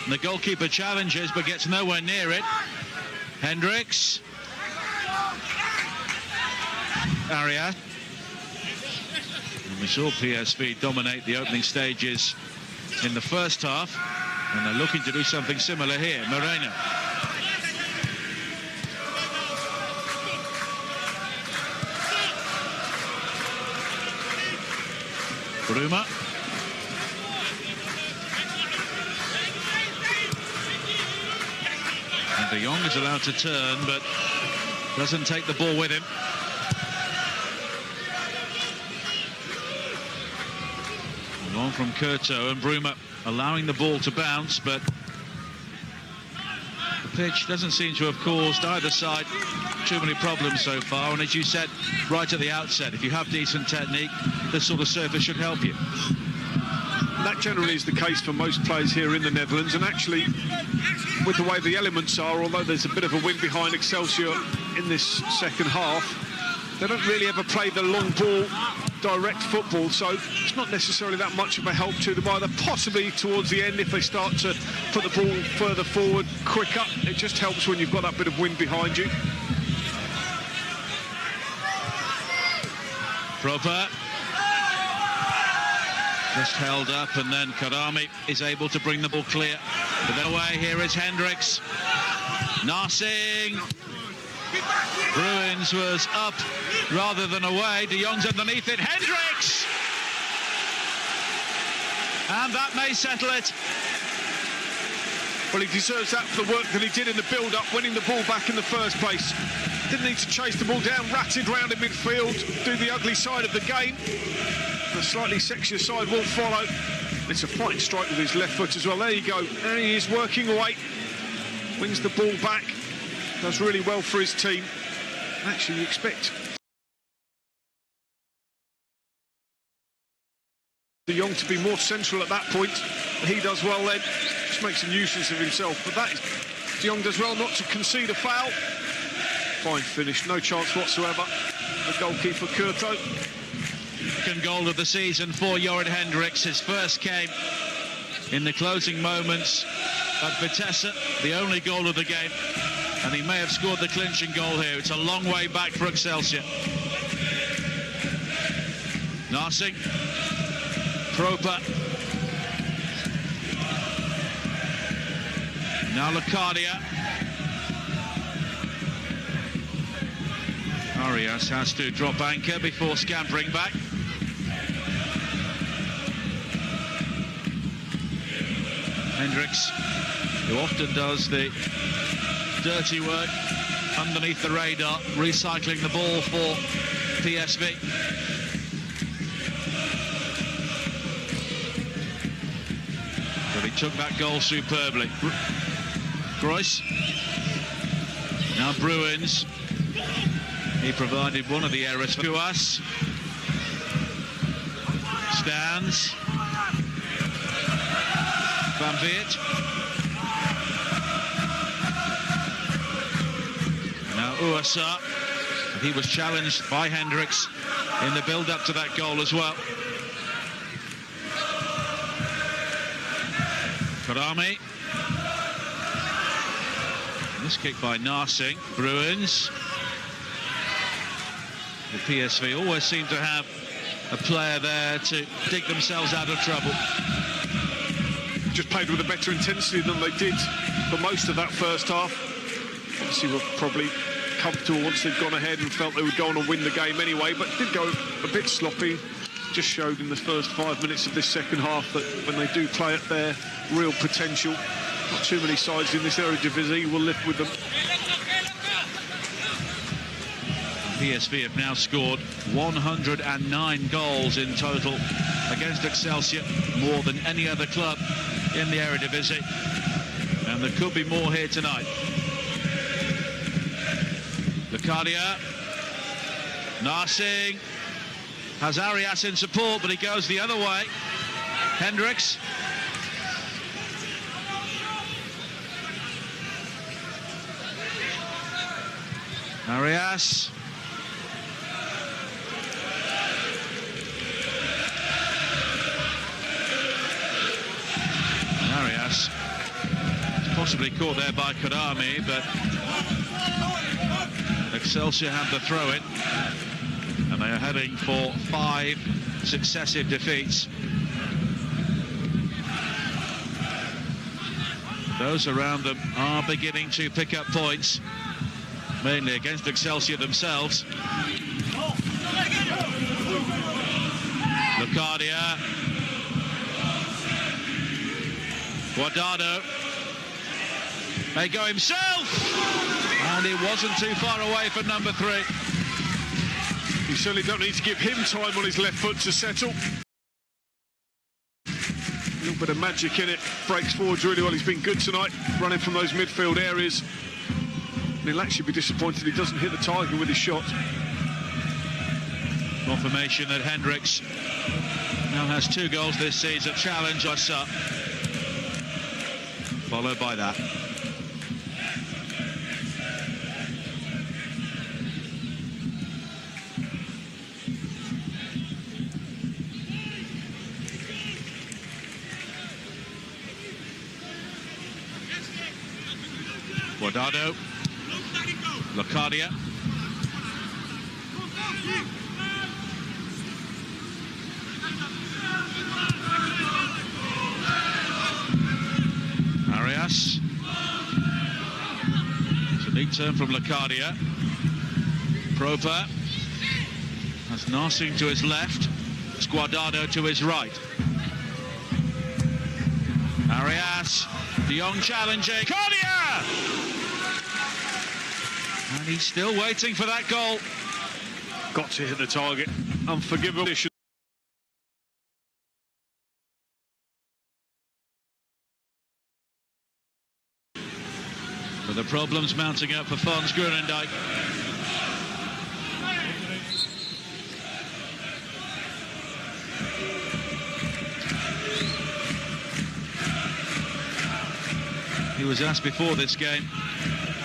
The goalkeeper challenges but gets nowhere near it. Hendricks. Arias. And we saw PSV dominate the opening stages in the first half, and they're looking to do something similar here. Moreno. Bruma. And De Jong is allowed to turn, but doesn't take the ball with him. Long from Kurto, and Bruma allowing the ball to bounce, but the pitch doesn't seem to have caused either side too many problems so far. And as you said right at the outset, if you have decent technique, this sort of surface should help you. That generally is the case for most players here in the Netherlands, and actually with the way the elements are, although there's a bit of a wind behind Excelsior in this second half, they don't really ever play the long ball direct football, so it's not necessarily that much of a help to them either. Possibly towards the end, if they start to put the ball further forward quicker, it just helps when you've got that bit of wind behind you. Proper. Just held up, and then Karami is able to bring the ball clear. But then away, here is Hendricks. Narsing. Bruins was up rather than away. De Jong's underneath it. Hendricks! And that may settle it. Well, he deserves that for the work that he did in the build-up, winning the ball back in the first place. Didn't need to chase the ball down, ratted round in midfield, do the ugly side of the game. The slightly sexier side will follow. It's a fine strike with his left foot as well. There you go. There he is, working away. Wins the ball back. Does really well for his team. Actually, you expect De Jong to be more central at that point. He does well then. Just makes a nuisance of himself. But that is, De Jong does well not to concede a foul. Fine finish, no chance whatsoever. The goalkeeper, Kurto. Second goal of the season for Jorrit Hendricks. His first came in the closing moments at Vitesse, the only goal of the game. And he may have scored the clinching goal here. It's a long way back for Excelsior. Narsing. Proper. Now Locadia. Arias has to drop anchor before scampering back. Hendricks, who often does the dirty work underneath the radar, recycling the ball for PSV. But he took that goal superbly. Kroos. Now Bruins. He provided one of the errors to us. Stands. Van Veert. Now Uasa. He was challenged by Hendricks in the build-up to that goal as well. Karami. This kick by Narsing. Bruins. The PSV always seem to have a player there to dig themselves out of trouble. Just played with a better intensity than they did for most of that first half. Obviously were probably comfortable once they'd gone ahead and felt they would go on and win the game anyway, but did go a bit sloppy. Just showed in the first 5 minutes of this second half that when they do play at their real potential, not too many sides in this Eredivisie will live with them. PSV have now scored 109 goals in total against Excelsior, more than any other club in the Eredivisie, and there could be more here tonight. Locadia, Narsing has Arias in support, but he goes the other way. Hendricks. Arias. Arias possibly caught there by Karami, but Excelsior have the throw-in, and they are heading for 5 successive defeats. Those around them are beginning to pick up points, mainly against Excelsior themselves. Locadia. Guardado may go himself, and it wasn't too far away for number 3. You certainly don't need to give him time on his left foot to settle. A little bit of magic in it, breaks forwards really well. He's been good tonight, running from those midfield areas. And he'll actually be disappointed he doesn't hit the target with his shot. Confirmation that Hendricks now has 2 goals this season. Challenge us up. Followed by that. Guardado. Locadia. Arias. It's a neat turn from Locadia. Proper. That's Narsing to his left. It's Guardado to his right. Arias. De Jong challenging. Cardia! And he's still waiting for that goal. Got to hit the target. Unforgivable. But the problems mounting up for Fons Groenendijk. He was asked before this game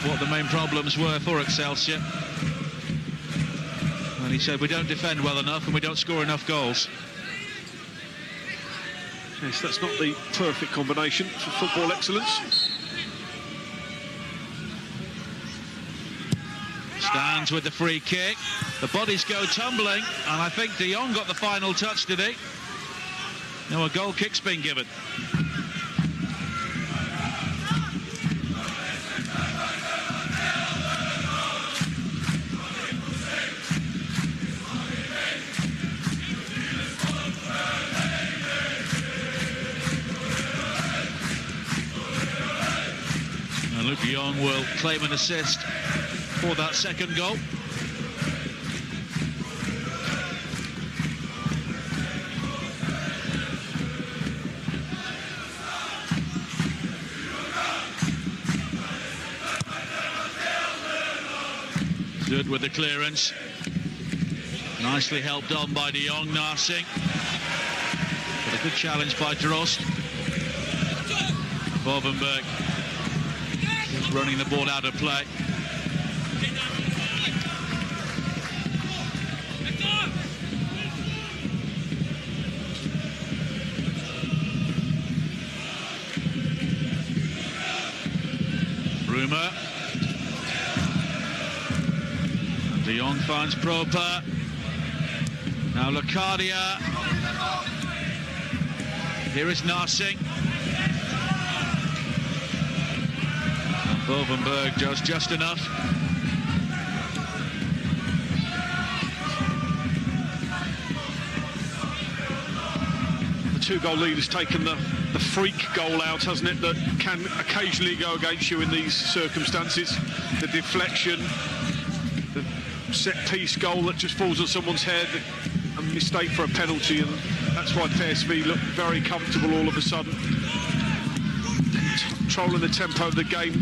what the main problems were for Excelsior. And he said, we don't defend well enough and we don't score enough goals. Yes, that's not the perfect combination for football excellence. Stands with the free kick. The bodies go tumbling, and I think De Jong got the final touch, did he? No, a goal kick's been given. And Luke De Jong will claim an assist for that second goal. Good with the clearance. Nicely helped on by De Jong. Narsing. But a good challenge by Drost. Bovenberg is running the ball out of play. Rumour. De Jong finds Proper. Now Locadia. Here is Narsing. And Bovenberg does just enough. The 2-goal lead has taken the freak goal out, hasn't it, that can occasionally go against you in these circumstances. The deflection, the set-piece goal that just falls on someone's head, a mistake for a penalty, and that's why PSV look very comfortable all of a sudden. Controlling the tempo of the game,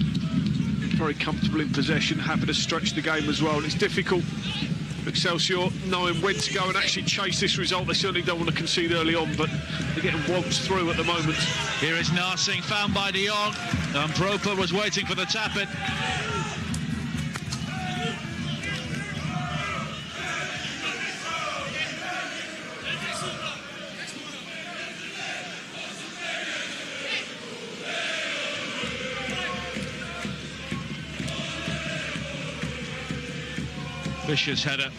very comfortable in possession, happy to stretch the game as well. And it's difficult Excelsior knowing when to go and actually chase this result. They certainly don't want to concede early on, but they're getting waltzed through at the moment. Here is Narsing, found by de Jong. Proper was waiting for the tap-in. Vicious header,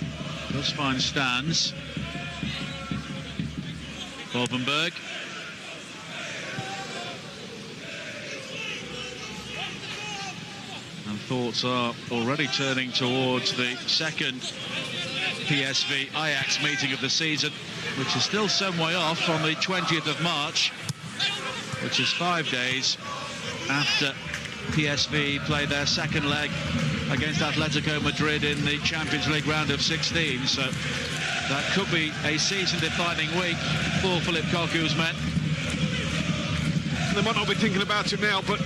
does find Stans. Wolvenberg. And thoughts are already turning towards the second PSV Ajax meeting of the season, which is still some way off on the 20th of March, which is 5 days after PSV play their second leg against Atletico Madrid in the Champions League round of 16. So that could be a season-defining week for Philip Cocu's men. They might not be thinking about it now, but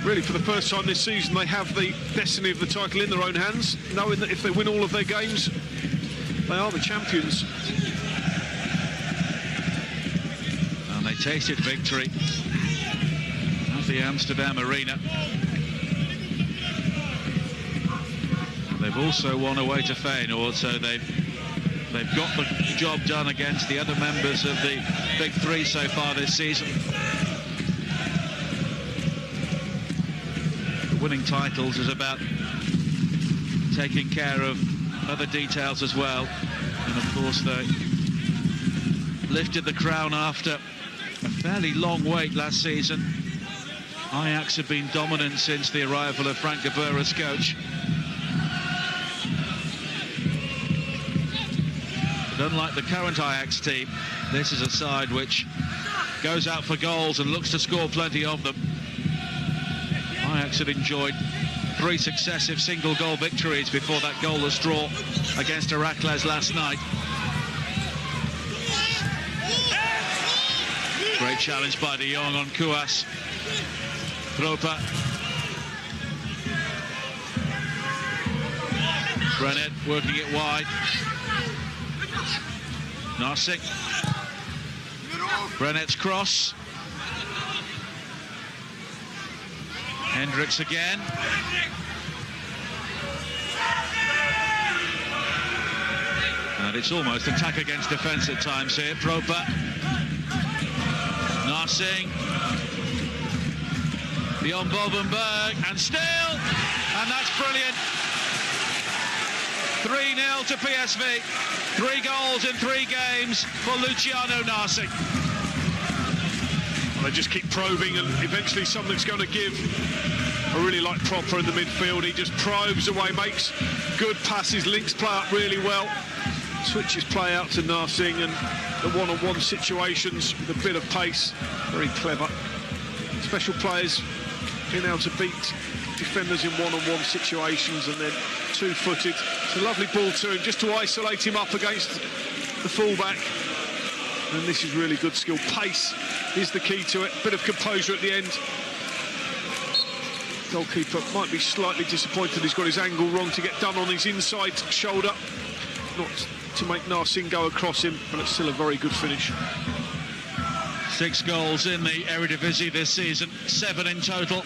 really for the first time this season they have the destiny of the title in their own hands, knowing that if they win all of their games, they are the champions. And they tasted victory at the Amsterdam Arena. They've also won away to Feyenoord, so they've got the job done against the other members of the Big Three so far this season. Winning titles is about taking care of other details as well. And of course they lifted the crown after a fairly long wait last season. Ajax have been dominant since the arrival of Frank de Boer as coach. But unlike the current Ajax team, this is a side which goes out for goals and looks to score plenty of them. Ajax had enjoyed 3 successive single-goal victories before that goalless draw against Heracles last night. Great challenge by de Jong on Kouas. Proper. Brenet working it wide. Narsing. Brenet's cross. Hendricks again. And it's almost attack against defence at times here. Proper. Narsing. Beyond Wolvenberg. And still. And that's brilliant. 3-0 to PSV. 3 goals in 3 games for Luciano Narsing. They just keep probing and eventually something's going to give. I really like Proper in the midfield. He just probes away, makes good passes, links play up really well, switches play out to Narsing, and the one-on-one situations with a bit of pace, very clever. Special players being able to beat defenders in one-on-one situations, and then two-footed. It's a lovely ball to him just to isolate him up against the fullback. And this is really good skill. Pace is the key to it. Bit of composure at the end. Goalkeeper might be slightly disappointed he's got his angle wrong to get done on his inside shoulder. Not to make Narsing go across him, but it's still a very good finish. 6 goals in the Eredivisie this season, 7 in total.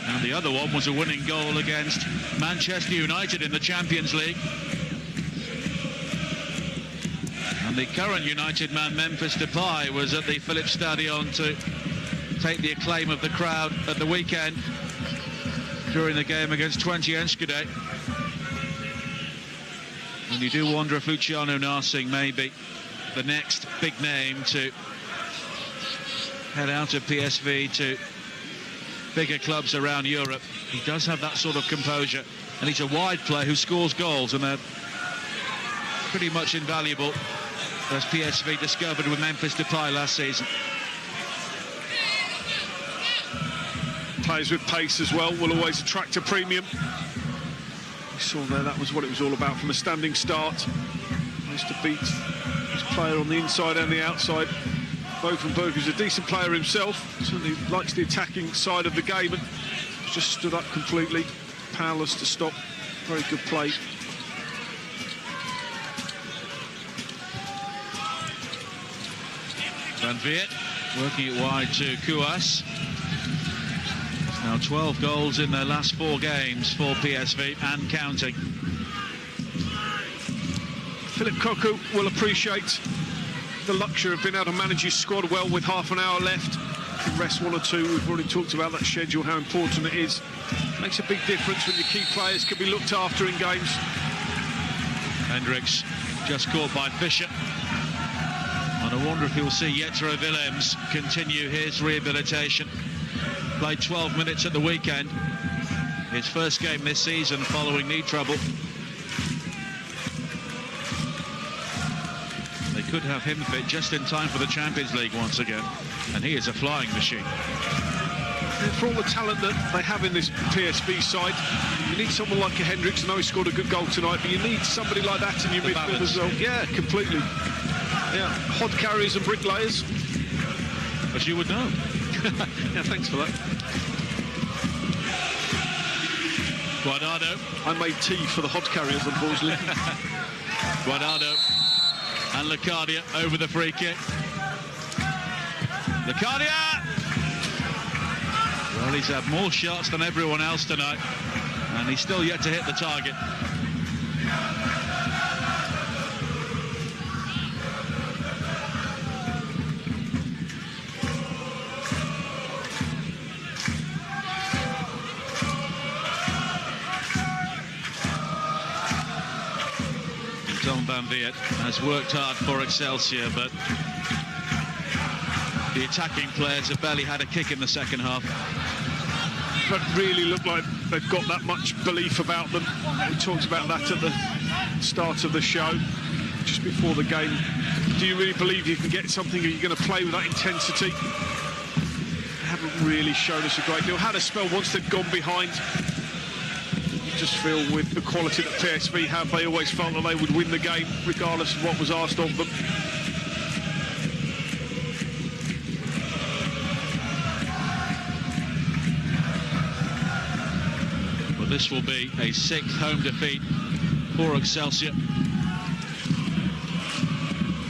And the other one was a winning goal against Manchester United in the Champions League. And the current United man, Memphis Depay, was at the Philips Stadion to take the acclaim of the crowd at the weekend during the game against Twente Enschede. And you do wonder if Luciano Narsing may be the next big name to head out of PSV to bigger clubs around Europe. He does have that sort of composure, and he's a wide player who scores goals, and they're pretty much invaluable, as PSV discovered with Memphis Depay last season. Players with pace as well will always attract a premium. You saw there that was what it was all about from a standing start. Managed to beat his player on the inside and the outside. Wolvenberg, who's a decent player himself, certainly likes the attacking side of the game, and just stood up completely, powerless to stop. Very good play. Van Veert working it wide to Kouas. Now 12 goals in their last 4 games for PSV and counting. Philip Cocu will appreciate the luxury of being able to manage his squad well with half an hour left. Rest 1 or 2. We've already talked about that schedule, how important it is. Makes a big difference when your key players can be looked after in games. Hendricks just caught by Fisher. And I wonder if he'll see Jetro Willems continue his rehabilitation. Played 12 minutes at the weekend. His first game this season following knee trouble. They could have him fit just in time for the Champions League once again. And he is a flying machine. And for all the talent that they have in this PSV side, you need someone like a Hendricks. I know he scored a good goal tonight, but you need somebody like that in your midfield as well. Yeah, completely. Yeah, hod carriers and bricklayers. As you would know. Yeah, thanks for that. Guardado. I made tea for the hod carriers, unfortunately. Guardado and Locadia over the free kick. Locadia! Well, he's had more shots than everyone else tonight, and he's still yet to hit the target. Van Veert has worked hard for Excelsior, but the attacking players have barely had a kick in the second half. But really look like they've got that much belief about them. We talked about that at the start of the show, just before the game. Do you really believe you can get something? Are you going to play with that intensity? They haven't really shown us a great deal. Had a spell once they'd gone behind. Just feel with the quality that PSV have, they always felt that they would win the game regardless of what was asked of them. Well, this will be a 6th home defeat for Excelsior.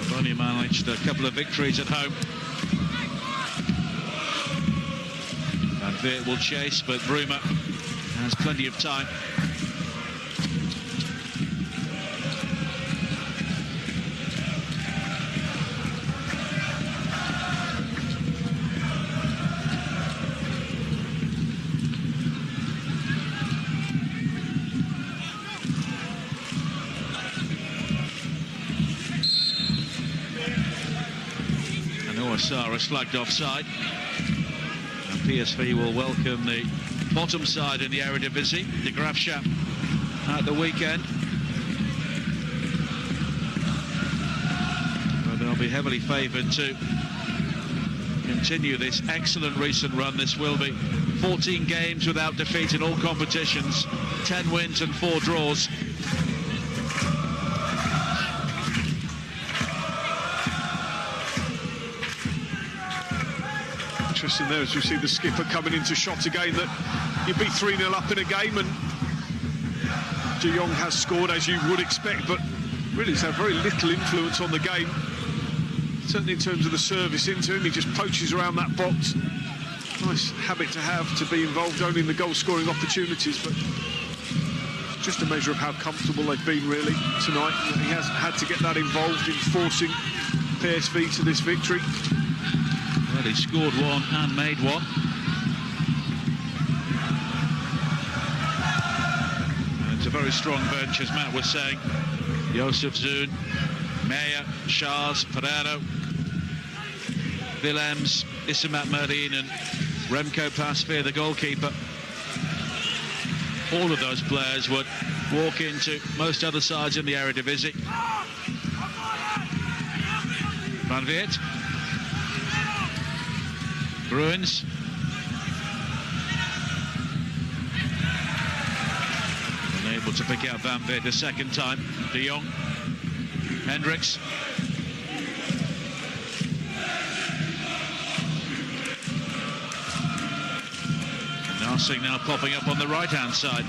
They've only managed a couple of victories at home. Van Veert will chase, but Bruma has plenty of time. Sara slugged offside, and PSV will welcome the bottom side in the Eredivisie, the Graafschap, at the weekend. Well, they'll be heavily favoured to continue this excellent recent run. This will be 14 games without defeat in all competitions, 10 wins and 4 draws. Interesting there as we see the skipper coming into shot again, that you'd be 3-0 up in a game and De Jong has scored as you would expect, but really has had very little influence on the game. Certainly in terms of the service into him, he just poaches around that box. Nice habit to have, to be involved only in the goal-scoring opportunities, but just a measure of how comfortable they've been really tonight. He hasn't had to get that involved in forcing PSV to this victory. Well, he scored one and made one. And it's a very strong bench, as Matt was saying. Josef Zoon, Meyer, Shahs, Pereiro, Willems, Issamat Marin and Remco Pasveer, the goalkeeper. All of those players would walk into most other sides in the Eredivisie. Van Veert. Bruins. Unable to pick out Van Veert a second time. De Jong. Hendricks. Narsing now popping up on the right-hand side.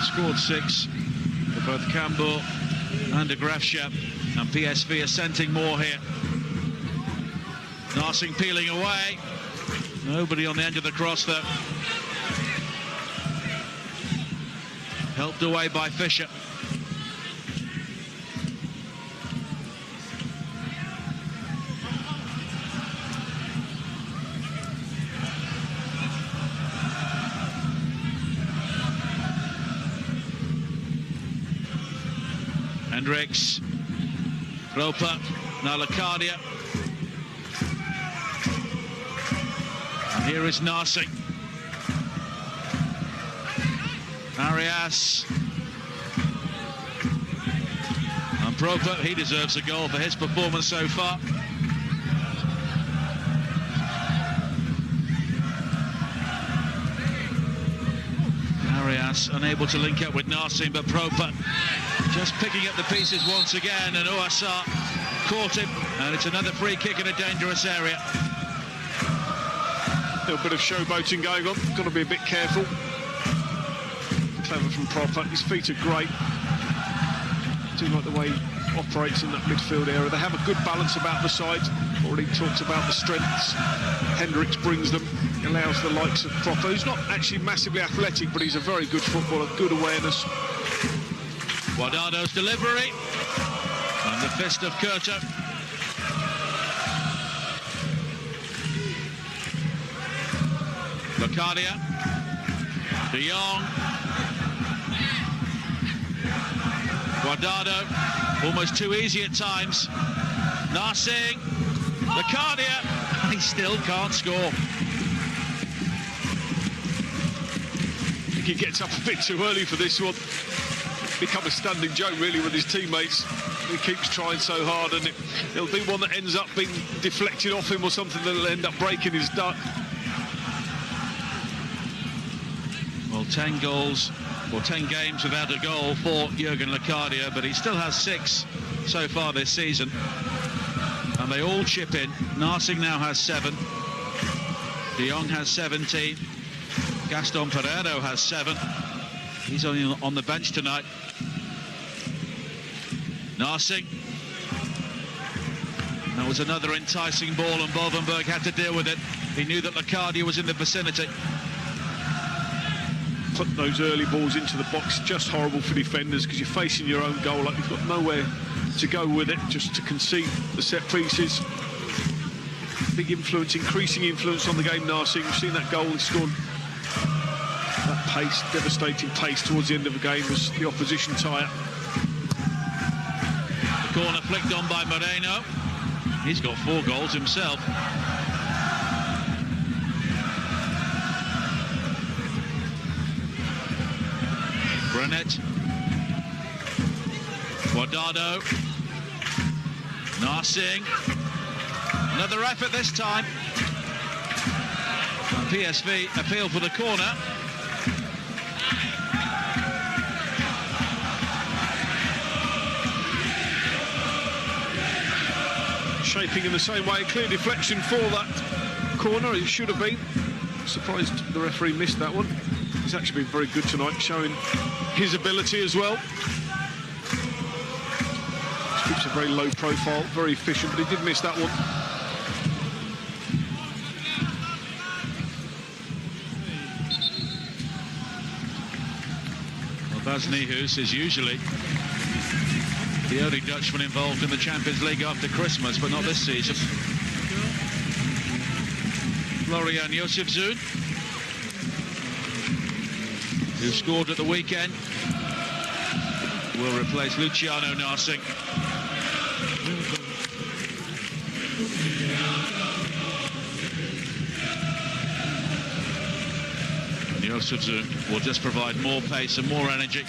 scored 6 for both Campbell and de Graafschap, and PSV are scenting more here. Narsing peeling away. Nobody on the end of the cross though. Helped away by Fisher. Hendricks, Roper, now Locadia. And here is Narsing. Arias. And Proper, he deserves a goal for his performance so far. Arias unable to link up with Narsing, but Proper just picking up the pieces once again, and Ouassar caught him, and it's another free kick in a dangerous area. A little bit of showboating going on, got to be a bit careful. Clever from Proper, his feet are great. I do like the way he operates in that midfield area. They have a good balance about the side. Already talked about the strengths Hendricks brings them. He allows the likes of Proper, who's not actually massively athletic, but he's a very good footballer, good awareness. Guardado's delivery, and the fist of Kurto. Locadia, De Jong, Guardado, almost too easy at times. Narsing, Locadia, he still can't score. I think he gets up a bit too early for this one. Become a standing joke really with his teammates. He keeps trying so hard, and it'll be one that ends up being deflected off him or something that'll end up breaking his duck. Well, 10 goals, or 10 games without a goal for Jurgen Locadia, but he still has 6 so far this season. And they all chip in. Narsing now has 7. De Jong has 17. Gaston Pereiro has 7. He's only on the bench tonight. Narsing. That was another enticing ball, and Bovenberg had to deal with it. He knew that Locadia was in the vicinity. Put those early balls into the box, just horrible for defenders, because you're facing your own goal, like you've got nowhere to go with it, just to concede the set pieces. Big influence, increasing influence on the game, Narsing. We've seen that goal he scored. That pace, devastating pace towards the end of the game was the opposition tire. The corner flicked on by Moreno. He's got 4 goals himself. Brunet. Guardado. Narsing. Another effort this time. And PSV appeal for the corner. Shaping in the same way, clear deflection for that corner. It should have been. Surprised the referee missed that one. He's actually been very good tonight, showing his ability as well. Keeps a very low profile, very efficient, but he did miss that one. Well, Bas Nijhuis is usually the only Dutchman involved in the Champions League after Christmas, but not this season. Florian Josefzoon, who scored at the weekend, will replace Luciano Narsing. Josefzoon will just provide more pace and more energy.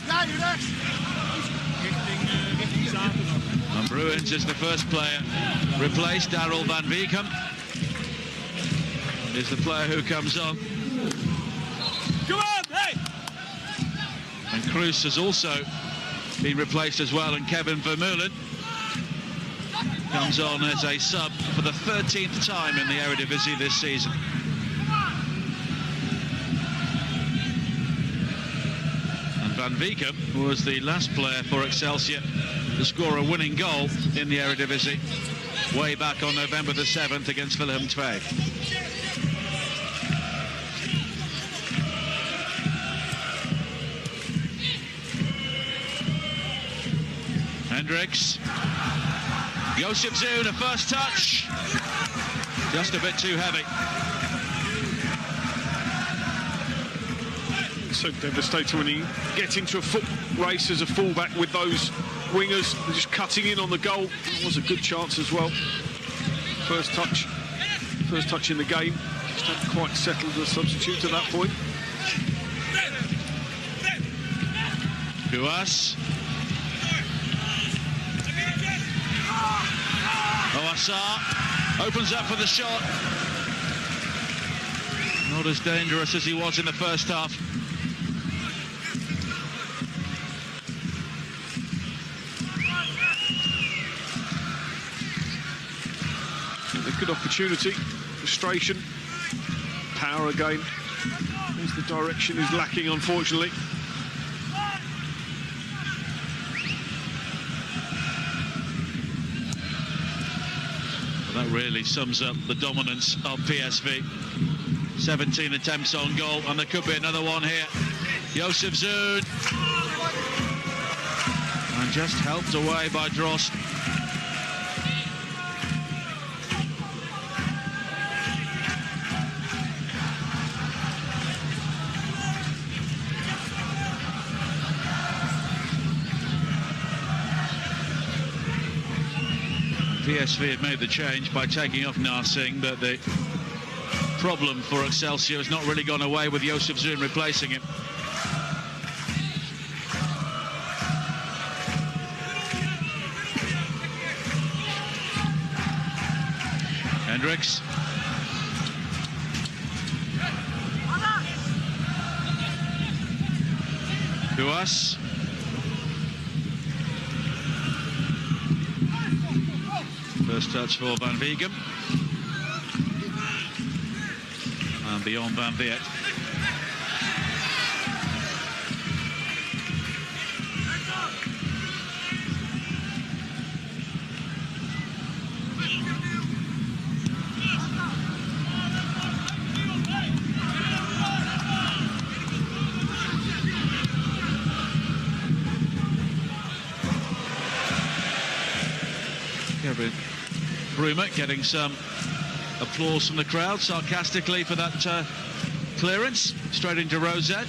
And Bruins is the first player replaced. Daryl van Beekham is the player who comes on. Come on, hey! And Kroos has also been replaced as well, and Kevin Vermeulen comes on as a sub for the 13th time in the Eredivisie this season. And Van Veekem was the last player for Excelsior to score a winning goal in the Eredivisie way back on November the 7th against Willem II. Hendricks. Josip Zoon, a first touch. Just a bit too heavy. So devastating when you get into a foot race as a fullback with those wingers just cutting in on the goal. That was a good chance as well. First touch in the game. Just hadn't quite settled the substitute at that point. Guas. Oasar opens up for the shot. Not as dangerous as he was in the first half. A good opportunity, frustration, power again. There's the direction is lacking, unfortunately. Well, that really sums up the dominance of PSV. 17 attempts on goal, and there could be another one here. Josip Zoon. And just helped away by Drost. PSV had made the change by taking off Narsing, but the problem for Excelsior has not really gone away with Josip Zoon replacing him. Hendricks. Guas. First touch for Van Veekem. And beyond Van Veert. Bruma getting some applause from the crowd sarcastically for that clearance straight into Rosette.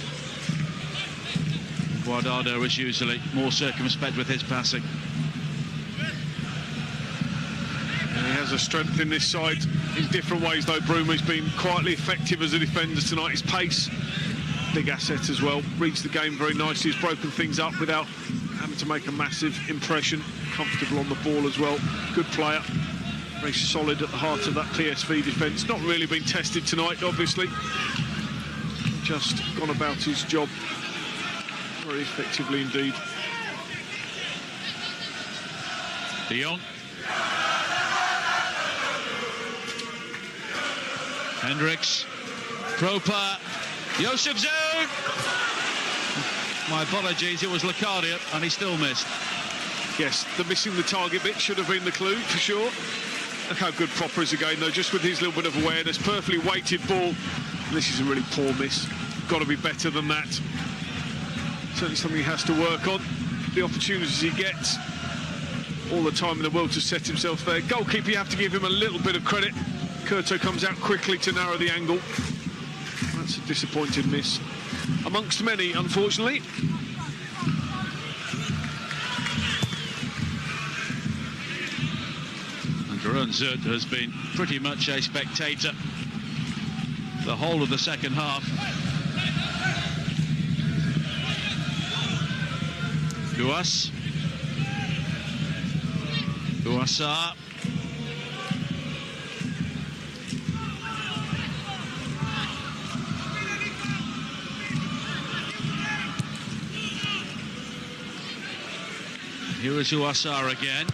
Guardado is usually more circumspect with his passing. And he has a strength in this side in different ways, though. Bruma's been quietly effective as a defender tonight. His pace, big asset as well. Reads the game very nicely. He's broken things up without having to make a massive impression. Comfortable on the ball as well. Good player. Very solid at the heart of that PSV defence. Not really been tested tonight, obviously. Just gone about his job very effectively indeed. De Jong. Hendricks. Proper. Josip Zoon. My apologies, it was Lacardia, and he still missed. Yes, the missing the target bit should have been the clue, for sure. Look how good Proper is again, though, just with his little bit of awareness. Perfectly weighted ball. And this is a really poor miss. Got to be better than that. Certainly something he has to work on. The opportunities he gets, all the time in the world to set himself there. Goalkeeper, you have to give him a little bit of credit. Curto comes out quickly to narrow the angle. That's a disappointing miss. Amongst many, unfortunately. Jeroen Zoet has been pretty much a spectator the whole of the second half. Guas. Guasar. Here is Guasar again.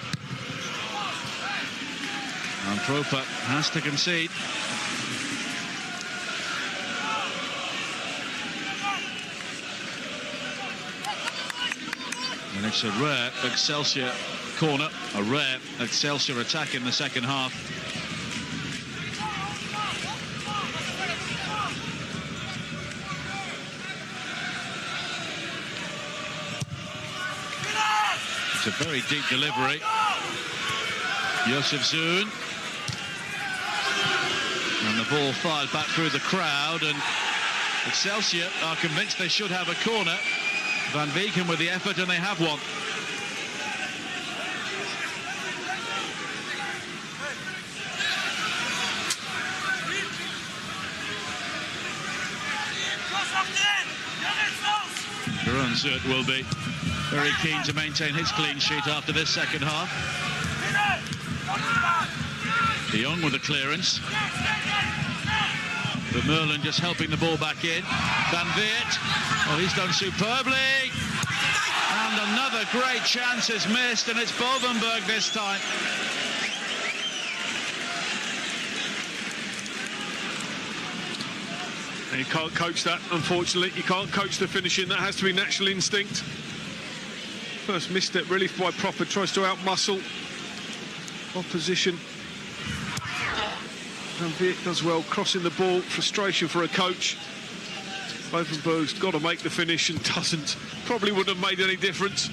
And Proper has to concede. And it's a rare Excelsior corner, a rare Excelsior attack in the second half. It's a very deep delivery. Yusuf Zoon. And the ball fired back through the crowd, and Excelsior are convinced they should have a corner. Van Beeken with the effort, and they have one. Brunsert will be very keen to maintain his clean sheet after this second half. De Jong with the clearance. Vermeulen just helping the ball back in. Van Veert, oh, he's done superbly. And another great chance is missed, and it's Bovenberg this time. And you can't coach that, unfortunately. You can't coach the finishing. That has to be natural instinct. First misstep really by Propper, tries to outmuscle opposition. Van Veert does well, crossing the ball, frustration for a coach. Bovenberg's got to make the finish and doesn't. Probably wouldn't have made any difference.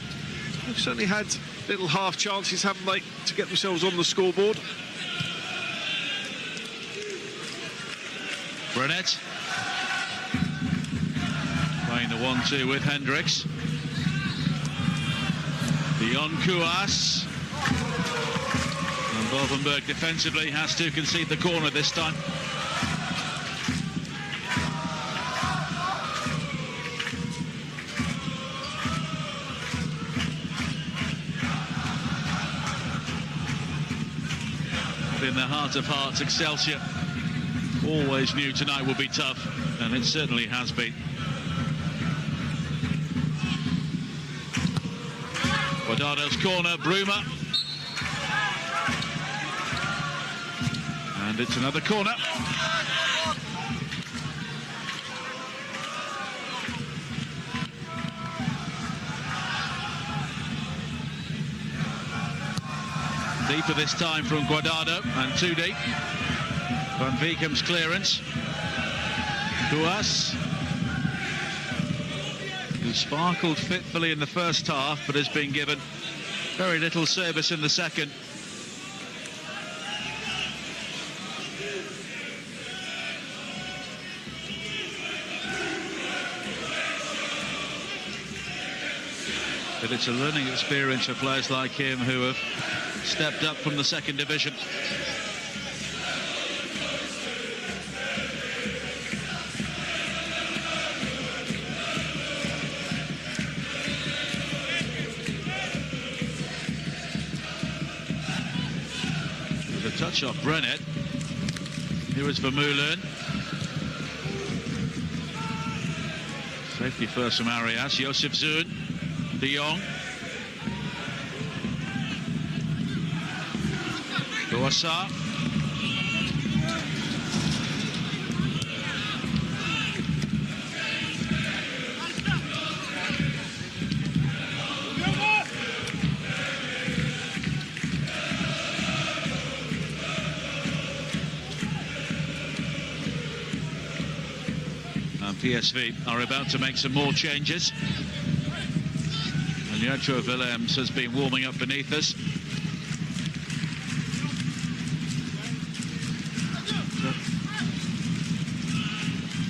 They've certainly had little half chances, haven't they, to get themselves on the scoreboard. Burnett playing the 1-2 with Hendricks. Dion Kuas. And Bovenberg defensively has to concede the corner this time. But in the heart of hearts, Excelsior always knew tonight would be tough, and it certainly has been. Guardado's corner, Bruma. And it's another corner. Deeper this time from Guardado, and too deep. Van Beekam's clearance. Kuas, who sparkled fitfully in the first half, but has been given very little service in the second. But it's a learning experience for players like him who have stepped up from the second division. With a touch off Brennet. Here is Vermeulen. Safety first from Arias. Yusuf Zoon. De Jong. Goassa. And PSV are about to make some more changes. And Yetro Willems has been warming up beneath us.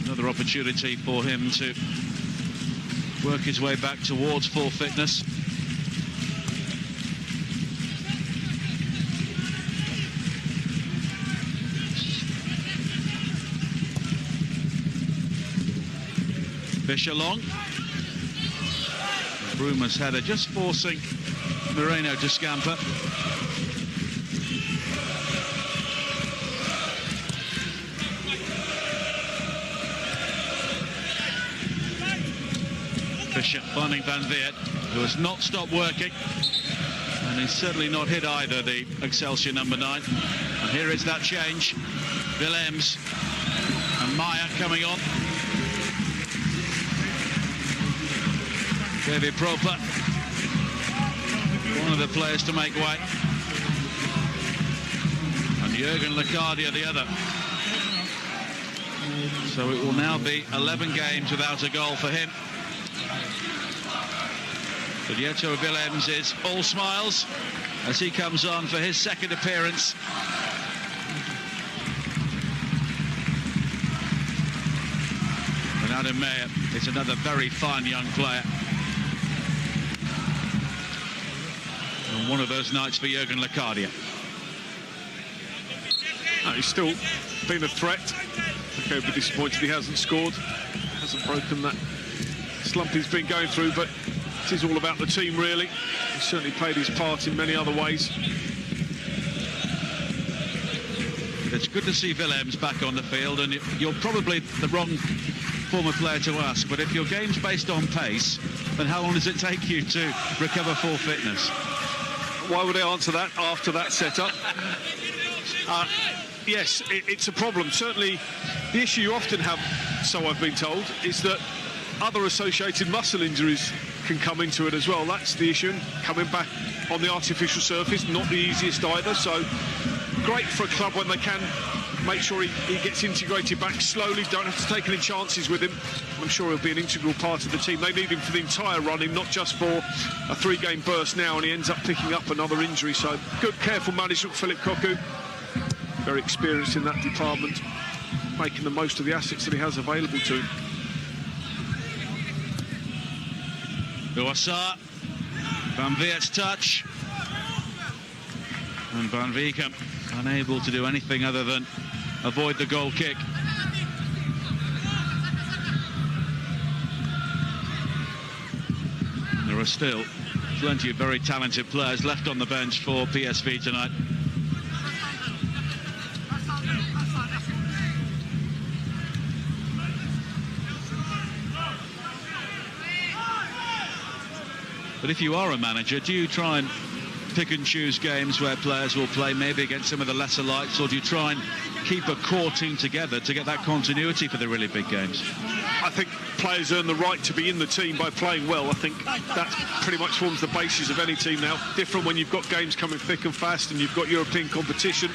Another opportunity for him to work his way back towards full fitness. Fisher long. Bruma's header just forcing Moreno to scamper. Fisher finding Van Veert, who has not stopped working, and he's certainly not hit either, the Excelsior number 9. And here is that change. Willems and Maya coming on. David Proper one of the players to make way. And Jürgen Lecardia the other. So it will now be 11 games without a goal for him. But Jetro Willems is all smiles as he comes on for his second appearance. And Adam Meyer is another very fine young player. And one of those nights for Jürgen Lecardia. No, he's still been a threat. Okay, but disappointed he hasn't scored. Hasn't broken that slump he's been going through, but it is all about the team, really. He's certainly played his part in many other ways. It's good to see Willems back on the field, and you're probably the wrong former player to ask, but if your game's based on pace, then how long does it take you to recover full fitness? Why would I answer that after that setup? Yes, it's a problem. Certainly, the issue you often have, so I've been told, is that other associated muscle injuries can come into it as well. That's the issue. Coming back on the artificial surface, not the easiest either. So, great for a club when they can make sure he gets integrated back slowly. Don't have to take any chances with him. I'm sure he'll be an integral part of the team. They need him for the entire running, not just for a 3-game burst now, and he ends up picking up another injury. So, good, careful management, Philip Cocu. Very experienced in that department, making the most of the assets that he has available to him. Boissart, Van Weert's touch, and Van Veekem unable to do anything other than avoid the goal kick. There are still plenty of very talented players left on the bench for PSV tonight. But if you are a manager, do you try and pick and choose games where players will play maybe against some of the lesser lights, or do you try and keep a core team together to get that continuity for the really big games? I think players earn the right to be in the team by playing well. I think that pretty much forms the basis of any team now. Different when you've got games coming thick and fast and you've got European competition.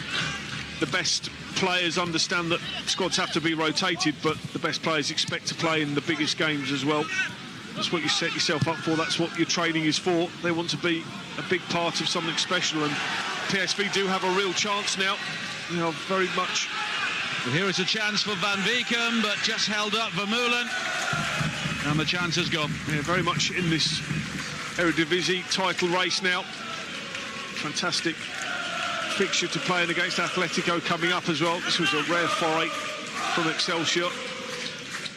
The best players understand that squads have to be rotated, but the best players expect to play in the biggest games as well. That's what you set yourself up for. That's what your training is for. They want to be a big part of something special, and PSV do have a real chance now. You know, very much. Well, here is a chance for Van Veekem, but just held up Vermeulen, and the chance has gone. Yeah, very much in this Eredivisie title race now. Fantastic fixture to play in against Atletico coming up as well. This was a rare foray from Excelsior.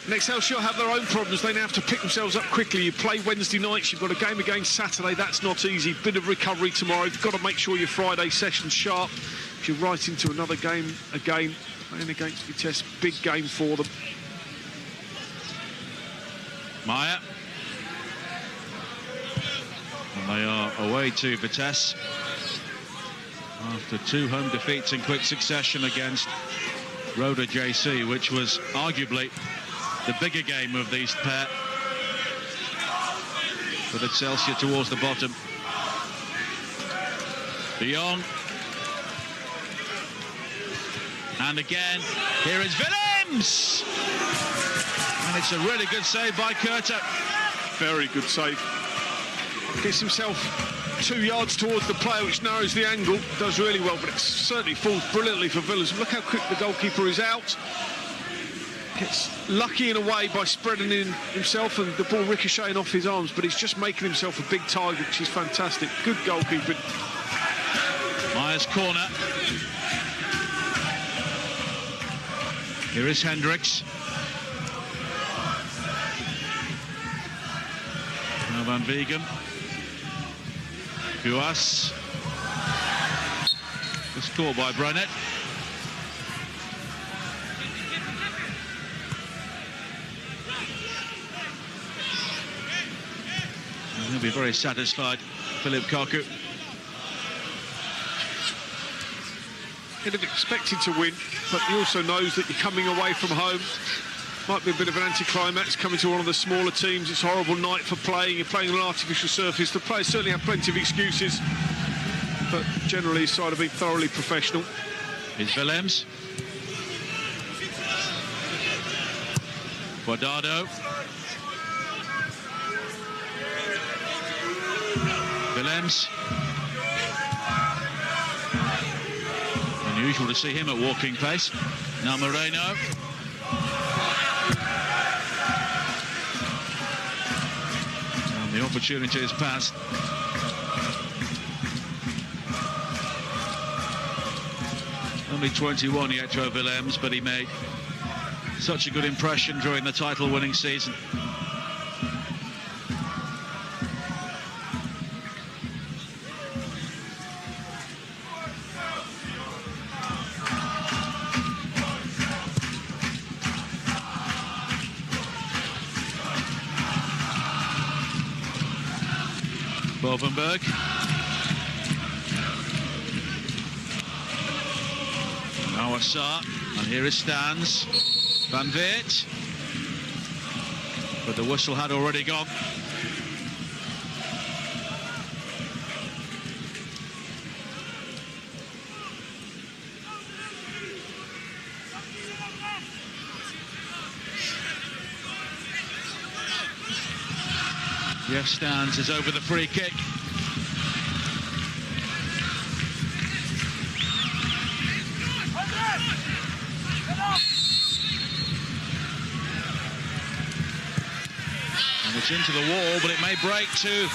And Excelsior have their own problems. They now have to pick themselves up quickly. You play Wednesday nights, you've got a game against Saturday. That's not easy. Bit of recovery tomorrow. You've got to make sure your Friday session's sharp. If you're right into another game again, playing against Vitesse, big game for them. Meyer. And they are away to Vitesse after 2 home defeats in quick succession against Roda JC, which was arguably the bigger game of these pair, with Excelsior towards the bottom. De Jong. And again, here is Willems! And it's a really good save by Kurta. Very good save. Gets himself 2 yards towards the player, which narrows the angle. Does really well, but it certainly falls brilliantly for Willems. Look how quick the goalkeeper is out. Gets lucky in a way by spreading in himself and the ball ricocheting off his arms, but he's just making himself a big target, which is fantastic. Good goalkeeping. Meyer's corner. Here is Hendricks. Now Van Veekem. Guas. Just caught by Brunet. He'll be very satisfied, Philip Cocu. He'd have expected to win, but he also knows that you're coming away from home. Might be a bit of an anticlimax coming to one of the smaller teams. It's a horrible night for playing. You're playing on an artificial surface. The players certainly have plenty of excuses, but generally his side have been thoroughly professional. Here's Willems. Guardado. Willems. Unusual to see him at walking pace. Now Moreno. And the opportunity is passed. Only 21 yet, Joe Willems, but he made such a good impression during the title-winning season. Bovenberg. Now Assar, and here it stands. Van Veert. But the whistle had already gone. Jeff Stans is over the free kick. And it's into the wall, but it may break to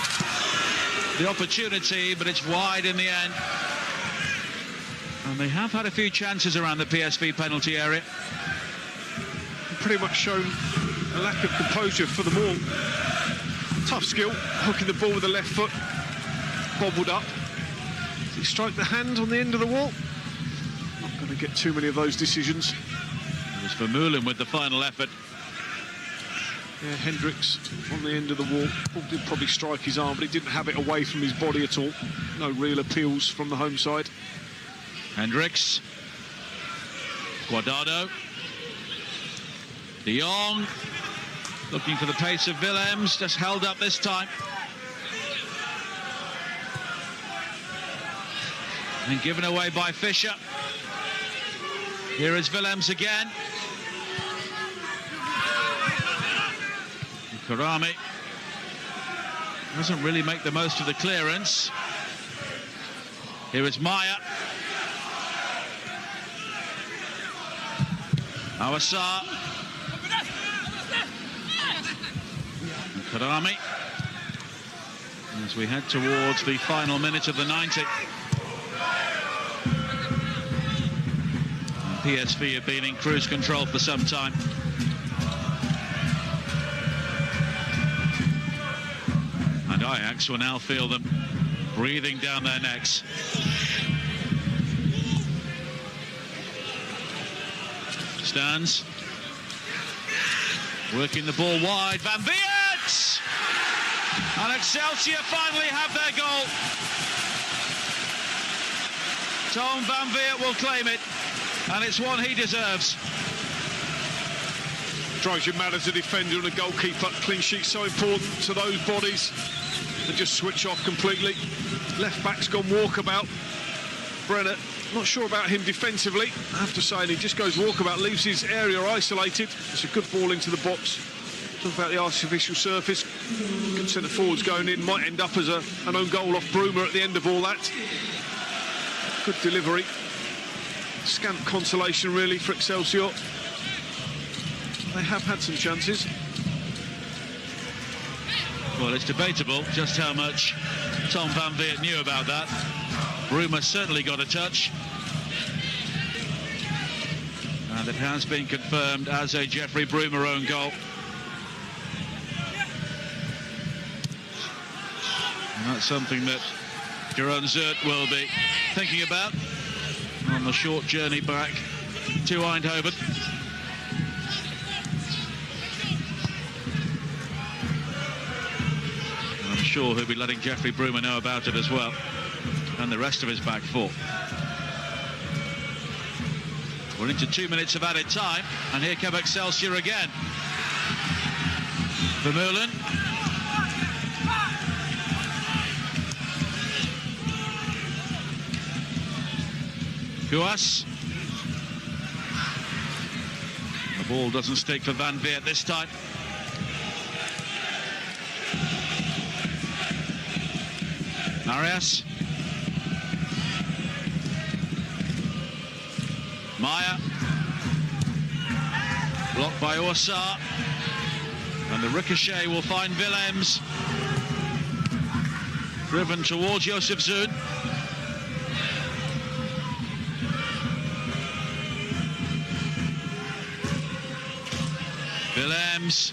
the opportunity, but it's wide in the end. And they have had a few chances around the PSV penalty area. Pretty much shown a lack of composure for them all. Tough skill, hooking the ball with the left foot, bobbled up. Does he strike the hand on the end of the wall? Not going to get too many of those decisions. It was Vermeulen with the final effort. Yeah, Hendricks on the end of the wall. Ball did probably strike his arm, but he didn't have it away from his body at all. No real appeals from the home side. Hendricks. Guardado. De Jong. Looking for the pace of Willems, just held up this time. And given away by Fischer. Here is Willems again. And Karami doesn't really make the most of the clearance. Here is Maya. Awasar. Karami, as we head towards the final minute of the 90. And PSV have been in cruise control for some time. And Ajax will now feel them breathing down their necks. Stands. Working the ball wide, Van Veert! And Excelsior finally have their goal. Tom Van Veert will claim it, and it's one he deserves. Drives you mad as a defender and a goalkeeper. Clean sheet so important to those bodies that just switch off completely. Left back's gone walkabout. Brenner, not sure about him defensively, I have to say, and he just goes walkabout, leaves his area isolated. It's a good ball into the box. Talk about the artificial surface. Good centre forwards going in, might end up as an own goal off Bruma at the end of all that. Good delivery. Scant consolation really for Excelsior. They have had some chances. Well, it's debatable just how much Tom Van Veert knew about that. Bruma certainly got a touch. And it has been confirmed as a Jeffrey Bruma own goal. And that's something that Jeroen Zert will be thinking about on the short journey back to Eindhoven. And I'm sure he'll be letting Jeffrey Bruma know about it as well, and the rest of his back four. We're into 2 minutes of added time, and here come Excelsior again. Vermeulen. Kuas. The ball doesn't stick for Van Veert this time. Arias. Maya. Blocked by Orsar. And the ricochet will find Willems. Driven towards Josef Zoon. Willems.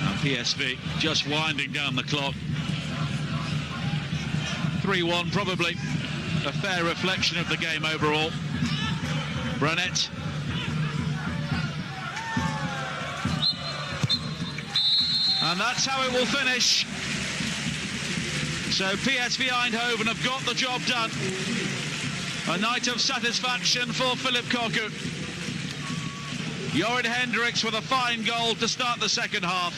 Now PSV just winding down the clock. 3-1 probably a fair reflection of the game overall. Brunet. And that's how it will finish. So PSV Eindhoven have got the job done. A night of satisfaction for Philip Koku. Jorrit Hendricks with a fine goal to start the second half.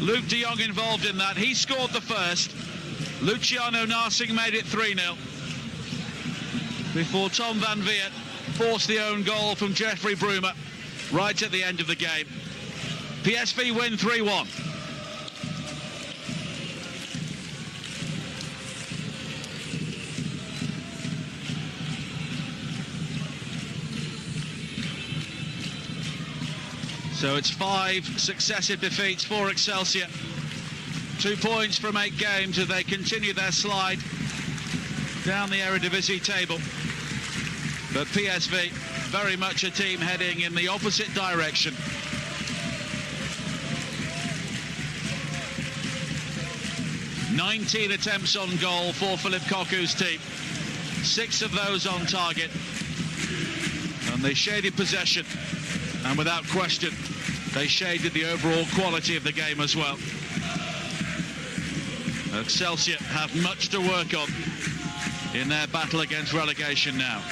Luuk de Jong involved in that. He scored the first. Luciano Narsing made it 3-0. Before Tom Van Veert forced the own goal from Jeffrey Bruma right at the end of the game. PSV win 3-1. So it's 5 successive defeats for Excelsior. 2 points from 8 games as they continue their slide down the Eredivisie table. But PSV, very much a team heading in the opposite direction. "19 attempts on goal for Philip Koku's team. 6 of those on target. And they shaded possession. And without question, they shaded the overall quality of the game as well. Excelsior have much to work on in their battle against relegation now.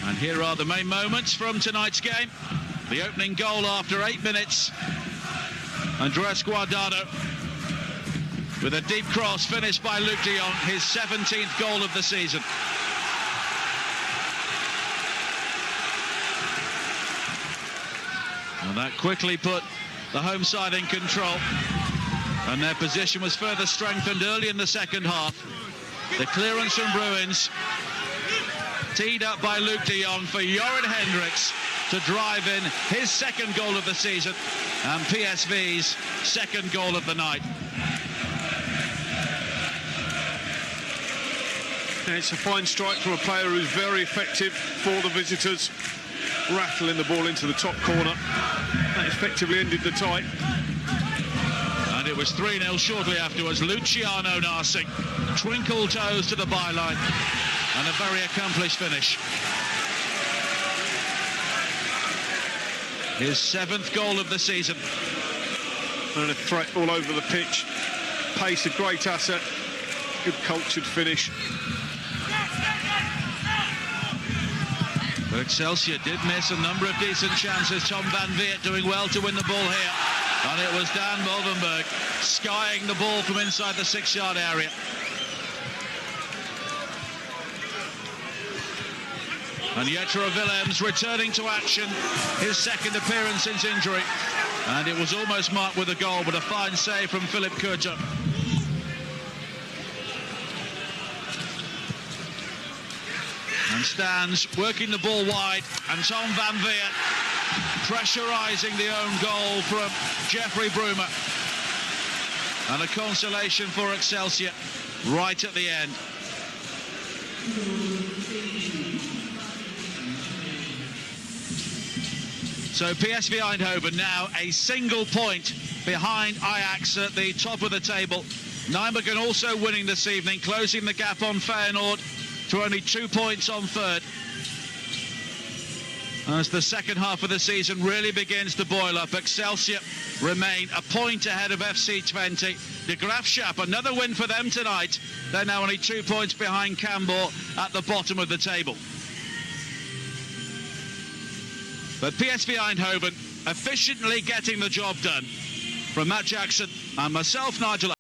And here are the main moments from tonight's game. The opening goal after 8 minutes. Andres Guardado with a deep cross finished by Luuk de Jong, his 17th goal of the season. And that quickly put the home side in control. And their position was further strengthened early in the second half. The clearance from Bruins, teed up by Luuk de Jong for Jorrit Hendricks to drive in his second goal of the season and PSV's second goal of the night. It's a fine strike from a player who's very effective for the visitors. Rattling the ball into the top corner. That effectively ended the tie. And it was 3-0 shortly afterwards. Luciano Narsing, twinkle toes to the byline, and a very accomplished finish. His 7th goal of the season. And a threat all over the pitch. Pace, a great asset. Good cultured finish. But Excelsior did miss a number of decent chances. Tom Van Veert doing well to win the ball here. And it was Dan Wolvenberg skying the ball from inside the 6-yard area. And Jetro Willems returning to action, his second appearance since injury. And it was almost marked with a goal, but a fine save from Philip Kurta. And stands working the ball wide, and Tom Van Veert pressurising the own goal from Jeffrey Bruma. And a consolation for Excelsior right at the end. So PSV Eindhoven now a single point behind Ajax at the top of the table Nijmegen also winning this evening, closing the gap on Feyenoord to only 2 points on third. As the second half of the season really begins to boil up, Excelsior remain a point ahead of FC Twente. De Graafschap, another win for them tonight. They're now only 2 points behind Cambuur at the bottom of the table. But PSV Eindhoven efficiently getting the job done. From Matt Jackson and myself, Nigel